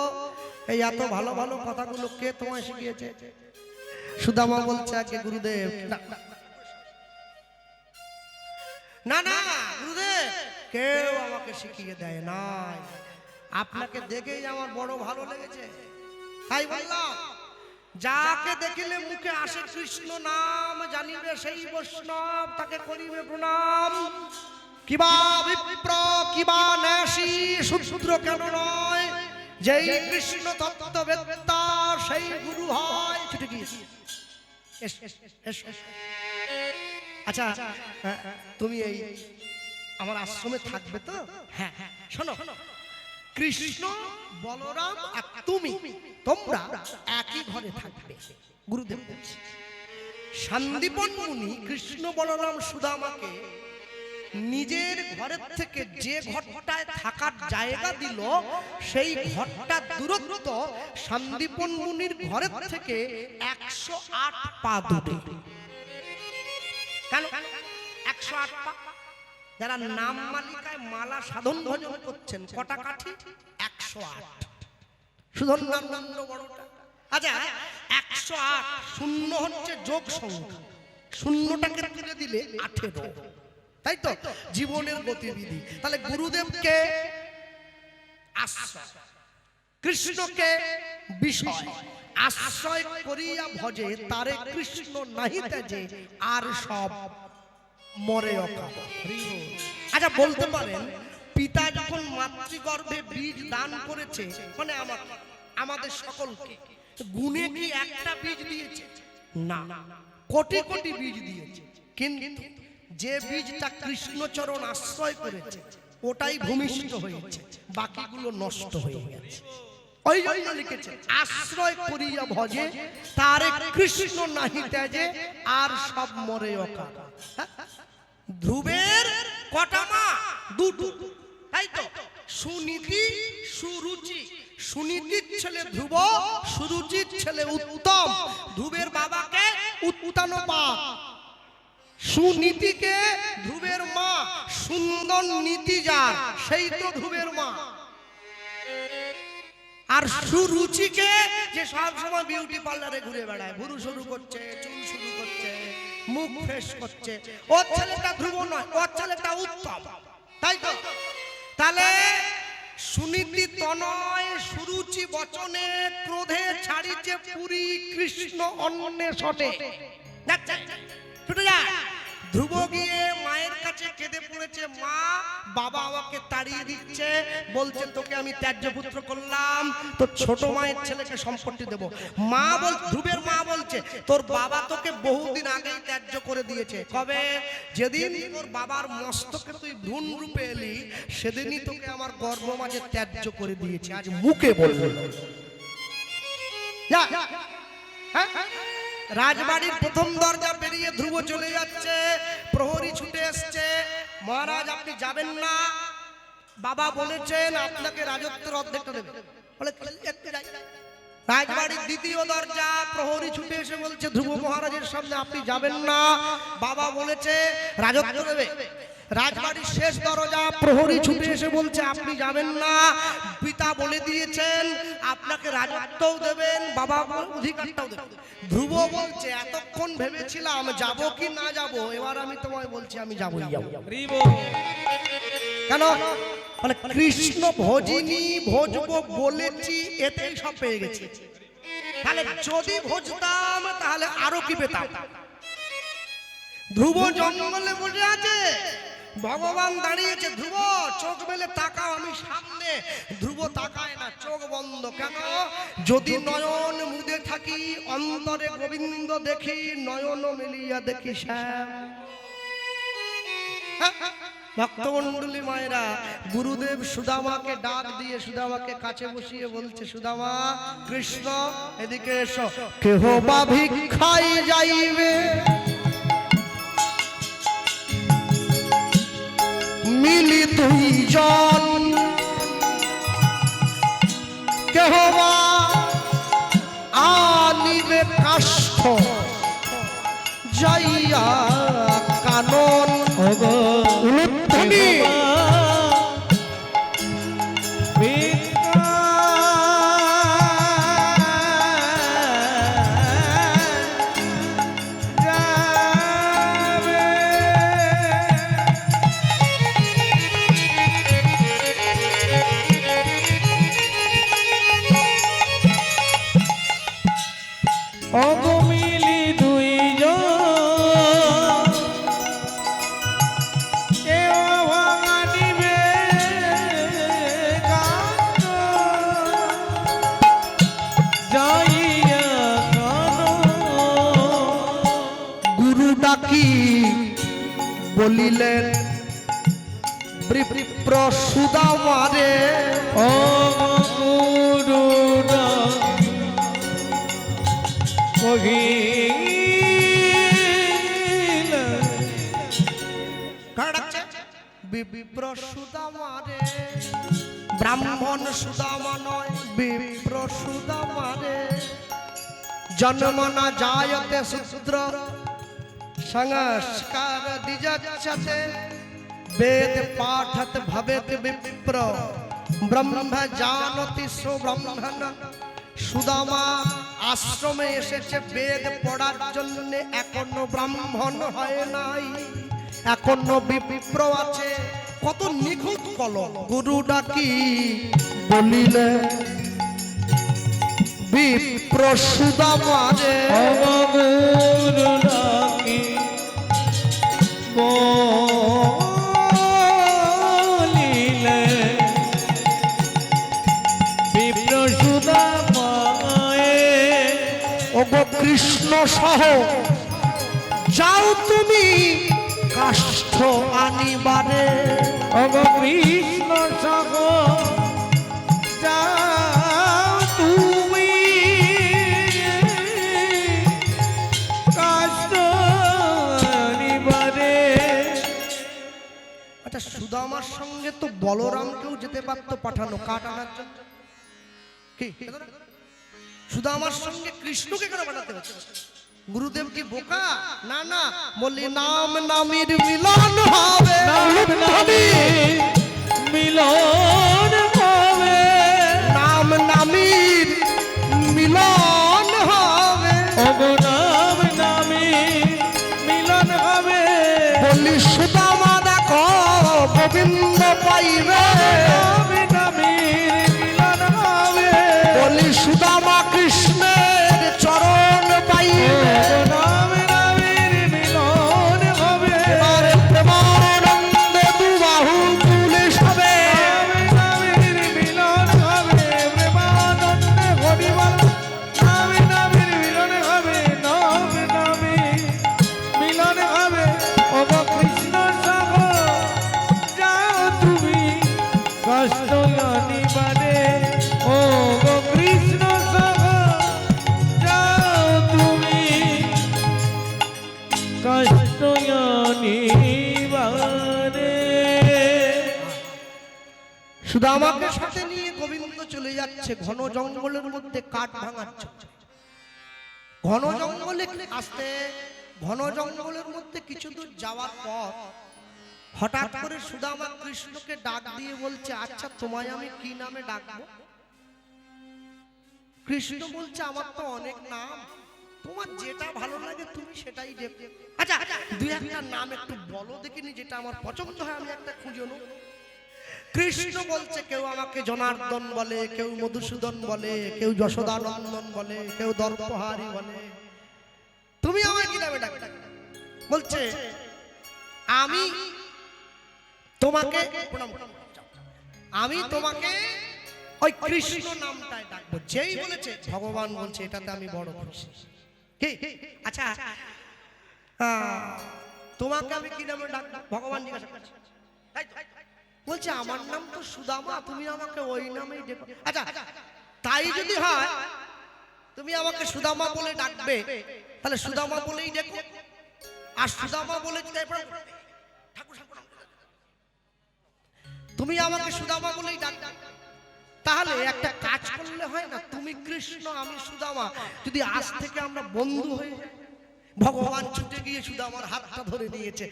এই এত ভালো ভালো কথাগুলো কে তোমায় শিখিয়েছে? সুদামা বলছে, আগে গুরুদেব। না না গুরুদেব, কেউ আমাকে শিখিয়ে দেয় নাই, আপনাকে দেখেই আমার বড় ভালো লেগেছে, তাই বললাম। যাকে দেখিলে মুখে আসে কৃষ্ণ নাম, জানিবে সেই বৈষ্ণব, তাকে করিবে প্রণাম। কিবা বিপ্র কিবা ন্যাসী, শূদ্র কেন নয়, যেই কৃষ্ণ তত্ত্ববেত্তা সেই গুরু হয়। ছুটে গিয়েছি। আচ্ছা, তুমি এই আমার আশ্রমে থাকবে তো? হ্যাঁ হ্যাঁ। শোনো, কৃষ্ণ বলরাম আর তুমি, তোমরা একই ঘরে থাকবে। গুরুদেব বলছে, শান্তিপন মুনি কৃষ্ণ বলরাম সুদামাকে নিজের ঘরের থেকে যে ঘরটায় থাকার জায়গা দিল, সেই ঘরটার দূরত্ব শান্তিপন মুনির ঘরের থেকে 108 পা দূরে। কেন 108 পা? যারা নাম মালিকায় মালা সাধন ভজন করছেন, কটা কাঠি? 108। সুধন নাম বড়টা। আচ্ছা, 108 শূন্য হচ্ছে যোগ সংখ্যা, শূন্যটাকে তুলে দিলে 18, তাই তো জীবনের গতিবিধি। তাহলে গুরুদেবকে আশ্রয়, কৃষ্ণকে বিষয়, আশ্রয় করিয়া ভজে তারে কৃষ্ণ নাহি তেজে, আর সব মরে অকাল। আচ্ছা, বলতে পারেন পিতা যখন মাতৃগর্ভে বীজ দান করেছে, মানে আমাদের সকলকে, গুণে কি একটা বীজ দিয়েছে? না, কোটি কোটি বীজ দিয়েছে। কিন্তু যে বীজটা কৃষ্ণচরণ আশ্রয় করেছে, ওটাই ভূমিষ্ঠ হয়েছে, বাকিগুলো নষ্ট হয়ে গেছে। ওই জন্য লিখেছে, আশ্রয় করিয়া ভজে তারে কৃষ্ণ নাহি তেজে, আর সব মরে অকাল। ধ্রুবের কটা মা? দুটো, তাই তো? সুনীতি সুরুচি। সুনীতির ছেলে ধ্রুব, সুরুচির ছেলে উত্তম। ধ্রুবের বাবাকে উত্তানপাদ, সুনীতিকে ধ্রুবের মা সুন্দর নীতি যার, সেই তো ধ্রুবের মা। আর সুরুচিকে যে সব সময় বিউটি পার্লারে ঘুরে বেড়ায়, ভুরু শুরু করছে, চুল শুরু করছে, মুখ ফ্রেশ করছে, ওর ছেলেটা ধ্রুব নয়, ওর ছেলেটা উত্তম, তাই তো? তাহলে সুনীতি তনয়, সুরুচি বচনে, ক্রোধে ছাড়িছে পুরী, কৃষ্ণ অন্বেষণে। ছুটে যায়। ধ্রুব গিয়ে মায়ের কাছে কেঁদে পড়েছে, মা, বাবা আমাকে তাড়িয়ে দিচ্ছে, বলছে তোকে আমি ত্যায্য পুত্র করলাম, তোর ছোট মায়ের ছেলেকে সম্পত্তি দেব। মা বল, ধ্রুবের মা বলছে, তোর বাবা তোকে বহুদিন আগেই ত্যায্য করে দিয়েছে। কবে? যেদিন তোর বাবার মস্তকে তুই ভ্রূণ রূপে এলি, সেদিনই তোকে আমার গর্ভ মাঝে ত্যায্য করে দিয়েছে। আজ মুখে বলবো। রাজবাড়ির প্রথম দরজা পেরিয়ে ধ্রুব চলে যাচ্ছে, প্রহরী ছুটে এসছে, মহারাজ আপনি যাবেন না, বাবা বলেছেন আপনাকে রাজত্বের অর্ধেকটা দেবে। বলে রাজবাড়ির দ্বিতীয় দরজা, প্রহরী ছুটে এসে বলছে, ধ্রুব মহারাজের সামনে আপনি যাবেন না, বাবা বলেছে রাজত্ব দেবে। রাজবাড়ির শেষ দরজা, প্রহরী ছুটে এসে বলছে আপনি যাবেন না, পিতা বলে দিয়েছেন আপনাকে রাজত্বও দেবেন, বাবা অধিকারটাও দেবেন। ধ্রুব বলছে, এতক্ষণ ভেবেছিলাম যাব কি না যাব, এবার আমি তোমায় বলছি আমি যাবই যাব। কেন? মানে কৃষ্ণ ভজিনী, ভজব বলেছি, এতেই সব পেয়ে গেছি। তাহলে যদি ভজতাম তাহলে আরো কি পেতাম? ধ্রুব জঙ্গলে বসে আছে, ভগবান দাঁড়িয়েছে। ধ্রুব চোখ মেলে তাকাও, আমি সামনে। ধ্রুব তাকায় না, চোখ বন্ধ। কেন? যদি নয়ন মুদে থাকি, অন্তরে গোবিন্দ দেখি, নয়ন মিলিয়া দেখি শ্যাম। ভক্তমণ্ডলী মায়েরা, গুরুদেব সুদামাকে ডাক দিয়ে সুদামাকে কাছে বসিয়ে বলছে, সুদামা, কৃষ্ণ এদিকে এসো। কেহ বা ভিক্ষায় যাইবে, মিলি দুইজন, কেহ বা আনিবে কাষ্ঠ, যাইয়া কানন উলুধ্বনি। অগমিলি দুইজন, কেউ ভাঙানিবে কাষ্ঠ, যাইয়া কানন। গুরু ডাকি বলিলেন, বিপ্র সুদামারে, ও গুরুডা মহিলা। কারা ডাকছে? বিপ্র সুদামারে, ব্রাহ্মণ সুদামা নয়, বিপ্র সুদামারে। জন্ম না জায়তে শূদ্র, সংস্কার দ্বিজাচ্ছতে, বেদ পাঠত ভবেত বিপ্র, ব্রহ্ম জানতি সুব্রহ্মণ। সুদামা আশ্রমে এসেছে বেদ পড়ার জন্য, এখনো ব্রাহ্মণ হয় নাই, এখনো বিপ্র আছে। কত নিখুঁত কলম। গুরু ডাকি বলিলে, বিপ্র সুদামারে, অবগুরুনাকি বলিলে, বিপ্র সুদামায়ে। ওগো কৃষ্ণ সহ যাও তুমি কাষ্ঠ আনিবারে। অগ কৃষ্ণ সহ যাও তুমি কাষ্ঠ আনিবারে। আচ্ছা, সুদামার সঙ্গে তো বলরামকেও যেতে পারতো পাঠানো, কাঠ আনার জন্য। কি সুদামার সঙ্গে কৃষ্ণকে কেন পাঠাতে হচ্ছে? গুরুদেব কি বোকা? না না, বলি নাম নামের মিলন হবে, নাম নামের মিলন হবে, নাম নামের মিলন হবে। ওগো নাম নামের মিলন হবে। বলি সুদামা দেখো গোবিন্দ পাইবে, নাম নামের মিলন হবে। বলি সুদামা কৃষ্ণের চরণ পাইবে। নাম নামের মিলন হবে। এবার প্রেমানন্দে দুবাহু তুলে সবে, নাম নামের মিলন হবে। প্রেমানন্দে হরি বল। নাম নামের মিলন হবে। নাম নামের মিলন হবে। ওগো কৃষ্ণ সহ যাও তুমি কষ্ট আনিবারে। ওগো কৃষ্ণ সহ যাও তুমি কষ্ট আনিবারে। সুদামাকে সাথে নিয়ে গোবিন্দ চলে যাচ্ছে ঘন জঙ্গলের মধ্যে কাঠ ভাঙার জন্য। ঘন জঙ্গলে আসতে, ঘন জঙ্গলের মধ্যে কিছু দূর যাওয়ার পর হঠাৎ করে সুদামা কৃষ্ণকে ডাক দিয়ে বলছে, আচ্ছা তোমায় আমি কি নামে ডাকবো? কৃষ্ণ বলছে, আমার তো অনেক নাম, তোমার যেটা ভালো লাগে তুমি সেটাই দেখবে। আচ্ছা দুই একটা নাম একটু বলো দেখিনি, যেটা আমার পছন্দ হয় আমি একটা খুঁজে নেব। কৃষ্ণ বলছে, কেউ আমাকে জনার্দন বলে, কেউ মধুসূদন বলে, কেউ যশোদানন্দন বলে, কেউ দর্পহারি বলে, তুমি আমায় কি নামে ডাকবে? বলছে আমি তোমাকে প্রণাম করব। আমি তোমাকে ওই কৃষ্ণ নামটায় ডাকবো। যেই বলেছে ভগবান বলছে এটাতে আমি বড় খুশি। কি আচ্ছা তোমাকে আমি কি নামে ডাকবো? ভগবান জিজ্ঞাসা করছে। বলছে আমার নাম তো সুদামা, তুমি আমাকে ওই নামেই ডেকো। আচ্ছা তাই যদি হয় তুমি আমাকে সুদামা বলে ডাকবে, তাহলে সুদামা বলেই ডেকো। আর সুদামা বলে তুমি আমাকে সুদামা বলেই ডাকবে, তাহলে একটা কাজ করলে হয় না? তুমি কৃষ্ণ আমি সুদামা, যদি আজ থেকে আমরা বন্ধু হয়ে যাই। ভগবান ছুটে গিয়ে সুদামার হাতটা ধরে নিয়েছে।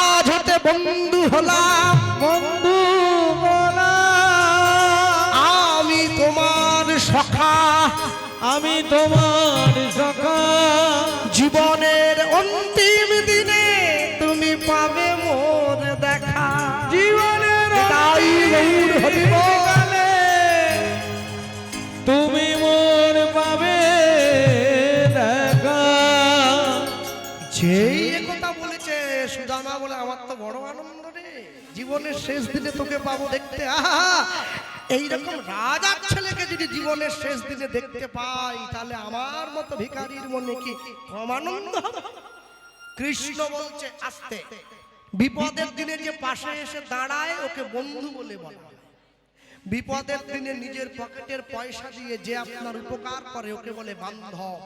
আজ হতে বন্ধু হলাম, বন্ধু বলা আমি তোমার সখা, আমি তোমার সখা, জীবনের অন্তিম দিনে তুমি পাবে মোর দেখা। জীবনের তাই গৌর হরিব কালে তুমি মোর পাবে দেখা। যেই কথা বলেছে সুদামা বলে আমার তো বড় আনন্দ রে, জীবনের শেষ দিনে তোকে পাবো দেখতে। আহা এইরকম রাজার ছেলেকে যদি জীবনের শেষ দিনে দেখতে পাই, তাহলে আমার মতো ভিখারির মনে কি কম আনন্দ হবে? কৃষ্ণ বলছে আস্তে, বিপদের দিনে যে পাশে এসে দাঁড়ায় ওকে বন্ধু বলে বলা হয়। বিপদের দিনে নিজের পকেটের পয়সা দিয়ে যে আপনার উপকার করে ওকে বলে বান্ধব।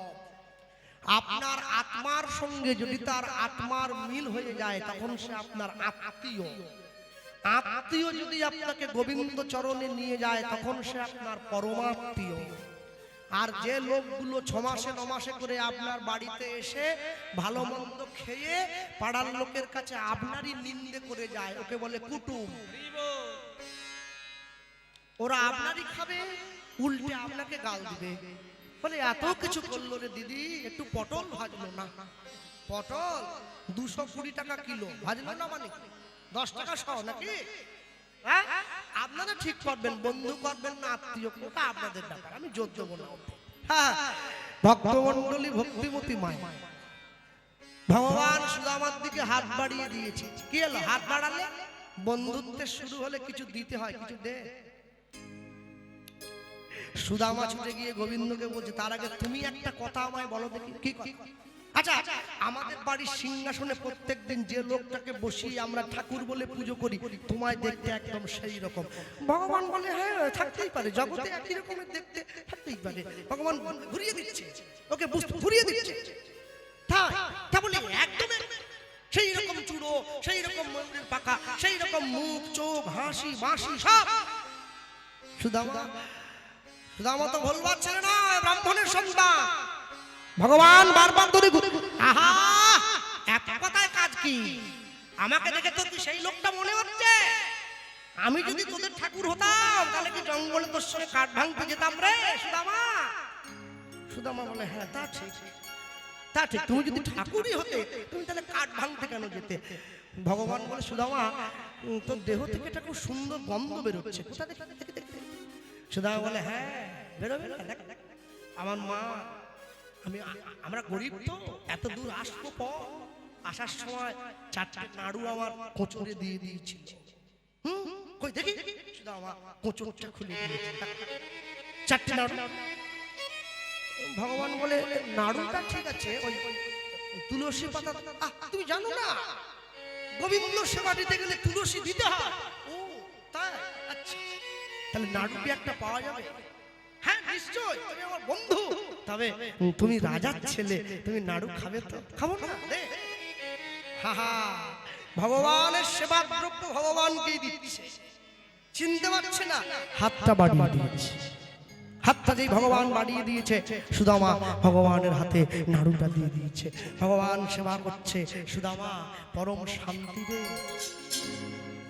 আপনার আত্মার সঙ্গে যদি তার আত্মার মিল হয়ে যায় তখন সে আপনার আত্মীয়। আত্মীয় যদি আপনাকে গোবিন্দ চরণে নিয়ে যায় তখন সে আপনার পরমাত্মীয়। আর যে লোকগুলো 6 মাসে 9 মাসে করে আপনার বাড়িতে এসে ভালো মন্দ খেয়ে পাড়ার লোকের কাছে আপনারই নিন্দে করে যায় ওকে বলে কুটুম। ওরা আপনারই খাবে, উল্টে আপনাকে গাল দিবে, বলে এত কিছু করলো রে দিদি, একটু পটল ভাজলো না। পটল 220 টাকা কিলো, ভাজলো না মানে 10 টাকা সহ নাকি? হ্যাঁ আপনারা ঠিক করবেন, বন্ধু করবেন না আত্মীয়, ওটা আপনাদের ব্যাপার, আমি জোর দেবো না। হ্যাঁ ভক্তমণ্ডলী ভক্তিমতী মায় ভগবান সুদামার দিকে হাত বাড়িয়ে দিয়েছে। কি হলো? হাত বাড়ালে বন্ধুত্বের শুরু হলে কিছু দিতে হয়, কিছু দে। সুদামা ছুটে গিয়ে গোবিন্দকে বলছে তার আগে তুমি একটা কথা আমায় বলো দেখি। কি কথা? আচ্ছা আমাদের বাড়ির সিংহাসনে প্রত্যেকদিন যে লোকটাকে বসিয়ে আমরা ঠাকুর বলে পুজো করি তোমায় দেখতে একদম সেই রকম। ভগবান বলে হ্যাঁ থাকতেই পারে, জগতে একই রকমের দেখতে থাকতেই পারে। ভগবান ঘুরিয়ে দিচ্ছে ওকে, ঘুরিয়ে দিচ্ছে। তা বলি একদম সেই রকম চূড়ো, সেই রকম মন্দির পাকা, সেই রকম মুখ চোখ হাসি বাঁশি সব। সুদামা তো ভুলবার ছেলে না, ব্রাহ্মণের সন্তান। ভগবান বারবার ধরে আহা এক কথায় কাজ কি? আমাকে দেখে তো কি সেই লোকটা মনে হচ্ছে? আমি যদি তোদের ঠাকুর হতাম তাহলে কি জঙ্গলে তোর সঙ্গে কাঠ ভাঙতে যেতাম রে সুদামা? সুদামা বলে হ্যাঁ তা ঠিক, তা ঠিক, তুমি যদি ঠাকুরই হতে তুমি তাহলে কাঠ ভাঙতে কেন যেতে? ভগবান বলে সুদামা তোর দেহ থেকে একটা খুব সুন্দর গন্ধ বেরোচ্ছে, কোথা থেকে? সুদামা বলে হ্যাঁ বেরোবে না, দেখ আমার মা, আমরা গরিব তো এত দূর আসবো, পর আসার সময় 4টা নাড়ু আমার কোচরে দিয়ে দিয়েছিল। কই দেখি? সুদামা কোচরটা খুলে দিয়েছে, 4টে নাড়ু। ভগবান বলে নাড়ুটা ঠিক আছে, ওই তুলসী পাতা তুমি জানো না গোবিন্দ সেবা দিতে গেলে তুলসী দিতে হয়? ও তাই, আচ্ছা তাহলে নাড়ু কি একটা পাওয়া যাবে? হ্যাঁ নিশ্চয়, তুমি আমার বন্ধু, তবে তুমি রাজার ছেলে, তুমি নাড়ু খাবে তো? খাবো না দে। হা হা ভগবানের সেবা দ্রব্য ভগবানকেই দিচ্ছে, চিনতে পারছে না, হাতটা বাড়িয়ে দিয়েছে। হাতটা যেই ভগবান বাড়িয়ে দিয়েছে সুদামা ভগবানের হাতে নাড়ুটা দিয়ে দিয়েছে। ভগবান সেবা করছে, সুদামা পরম শান্তিতে।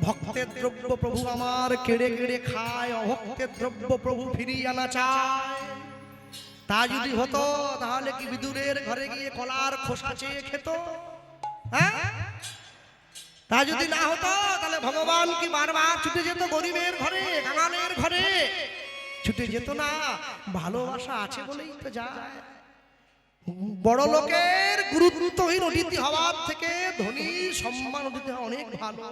ভক্তের দ্রব্য প্রভু আমার কেড়ে কেড়ে খায়, অভক্তের দ্রব্য প্রভু ফিরিয়ে আনা চায়। তা যদি হতো তাহলে কি বিদুরের ঘরে গিয়ে কলার খোসা চেয়ে খেত? হ্যাঁ তা যদি না হতো তাহলে ভগবান কি বারবার ছুটে যেত গরিবের ঘরে, কাঙালের ঘরে? ছুটে যেত না, ভালোবাসা আছে বলেই তো যায়। বড় লোকের গুরুত্বহীন অতিথি হওয়ার থেকে ধনী সম্মান অতিথি হওয়া অনেক ভালো।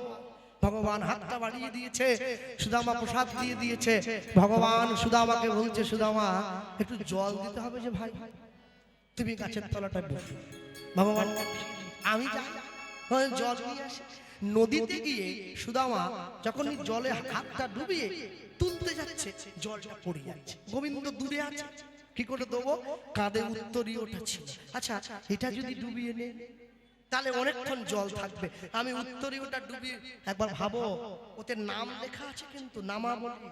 ভগবান হাতটা বাড়িয়ে দিয়েছে, সুদামা প্রসাদ দিয়ে দিয়েছে। ভগবান সুদামাকে বলছে, সুদামা একটু জল দিতে হবে যে ভাই, তুমি গাছের তলাটায় বসো। ভগবান আমি যাই, জল নিয়ে আসি। নদীতে গিয়ে সুদামা যখন জলে হাতটা ডুবিয়ে তুলতে যাচ্ছে, জলটা পড়ে যাচ্ছে। গোবিন্দ দূরে আছে, কি করে দেবো? কাঁধে উত্তরীয়টা ছিল। আচ্ছা, এটা যদি ডুবিয়ে নে তাহলে অনেকক্ষণ জল থাকবে। আমি উত্তরীয়টা ডুবিয়ে, একবার ভাবো, ওতে নাম লেখা আছে কিন্তু, নামাবলী।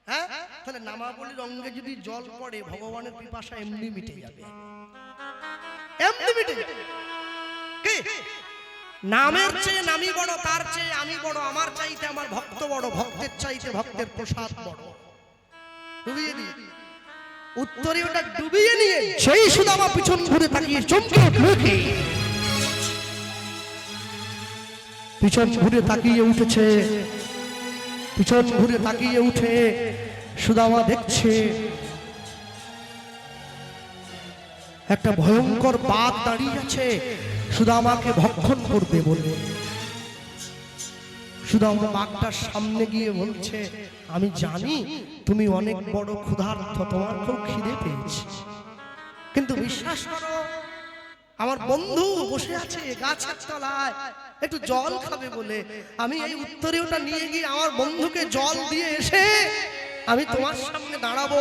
হ্যাঁ, তাহলে নামাবলীর অঙ্গে যদি জল পড়ে, ভগবানের পিপাসা এমনি মিটে যাবে, এমনি মিটে যাবে। কি নামের চেয়ে নামি বড়, তার চেয়ে আমি বড়, আমার চাইতে আমার ভক্ত বড়, ভক্তের চাইতে ভক্তের প্রসাদ বড়। ডুবিয়ে দিয়ে উত্তরীয়টা ডুবিয়ে নিয়ে সেই সুদামা পিছন ঘুরে তাকিয়ে চমকে উঠল। পিছন ঘুরে তাকিয়ে উঠেছে, পিছন ঘুরে তাকিয়ে উঠে সুদামা দেখছে একটা ভয়ঙ্কর বাঘ দাঁড়িয়ে আছে সুদামাকে ভক্ষণ করবে বলে। সুদামা বাঘটার সামনে গিয়ে বলছে, আমি জানি তুমি অনেক বড় ক্ষুধার্ত, তোমার খুব খিদে পেয়েছে, কিন্তু বিশ্বাস করো, আমার বন্ধু বসে আছে গাছের তলায়, একটু জল খাবে বলে আমি এই উত্তরীয়টা নিয়ে গিয়ে আমার বন্ধুকে জল দিয়ে এসে আমি তোমার সামনে দাঁড়াবো।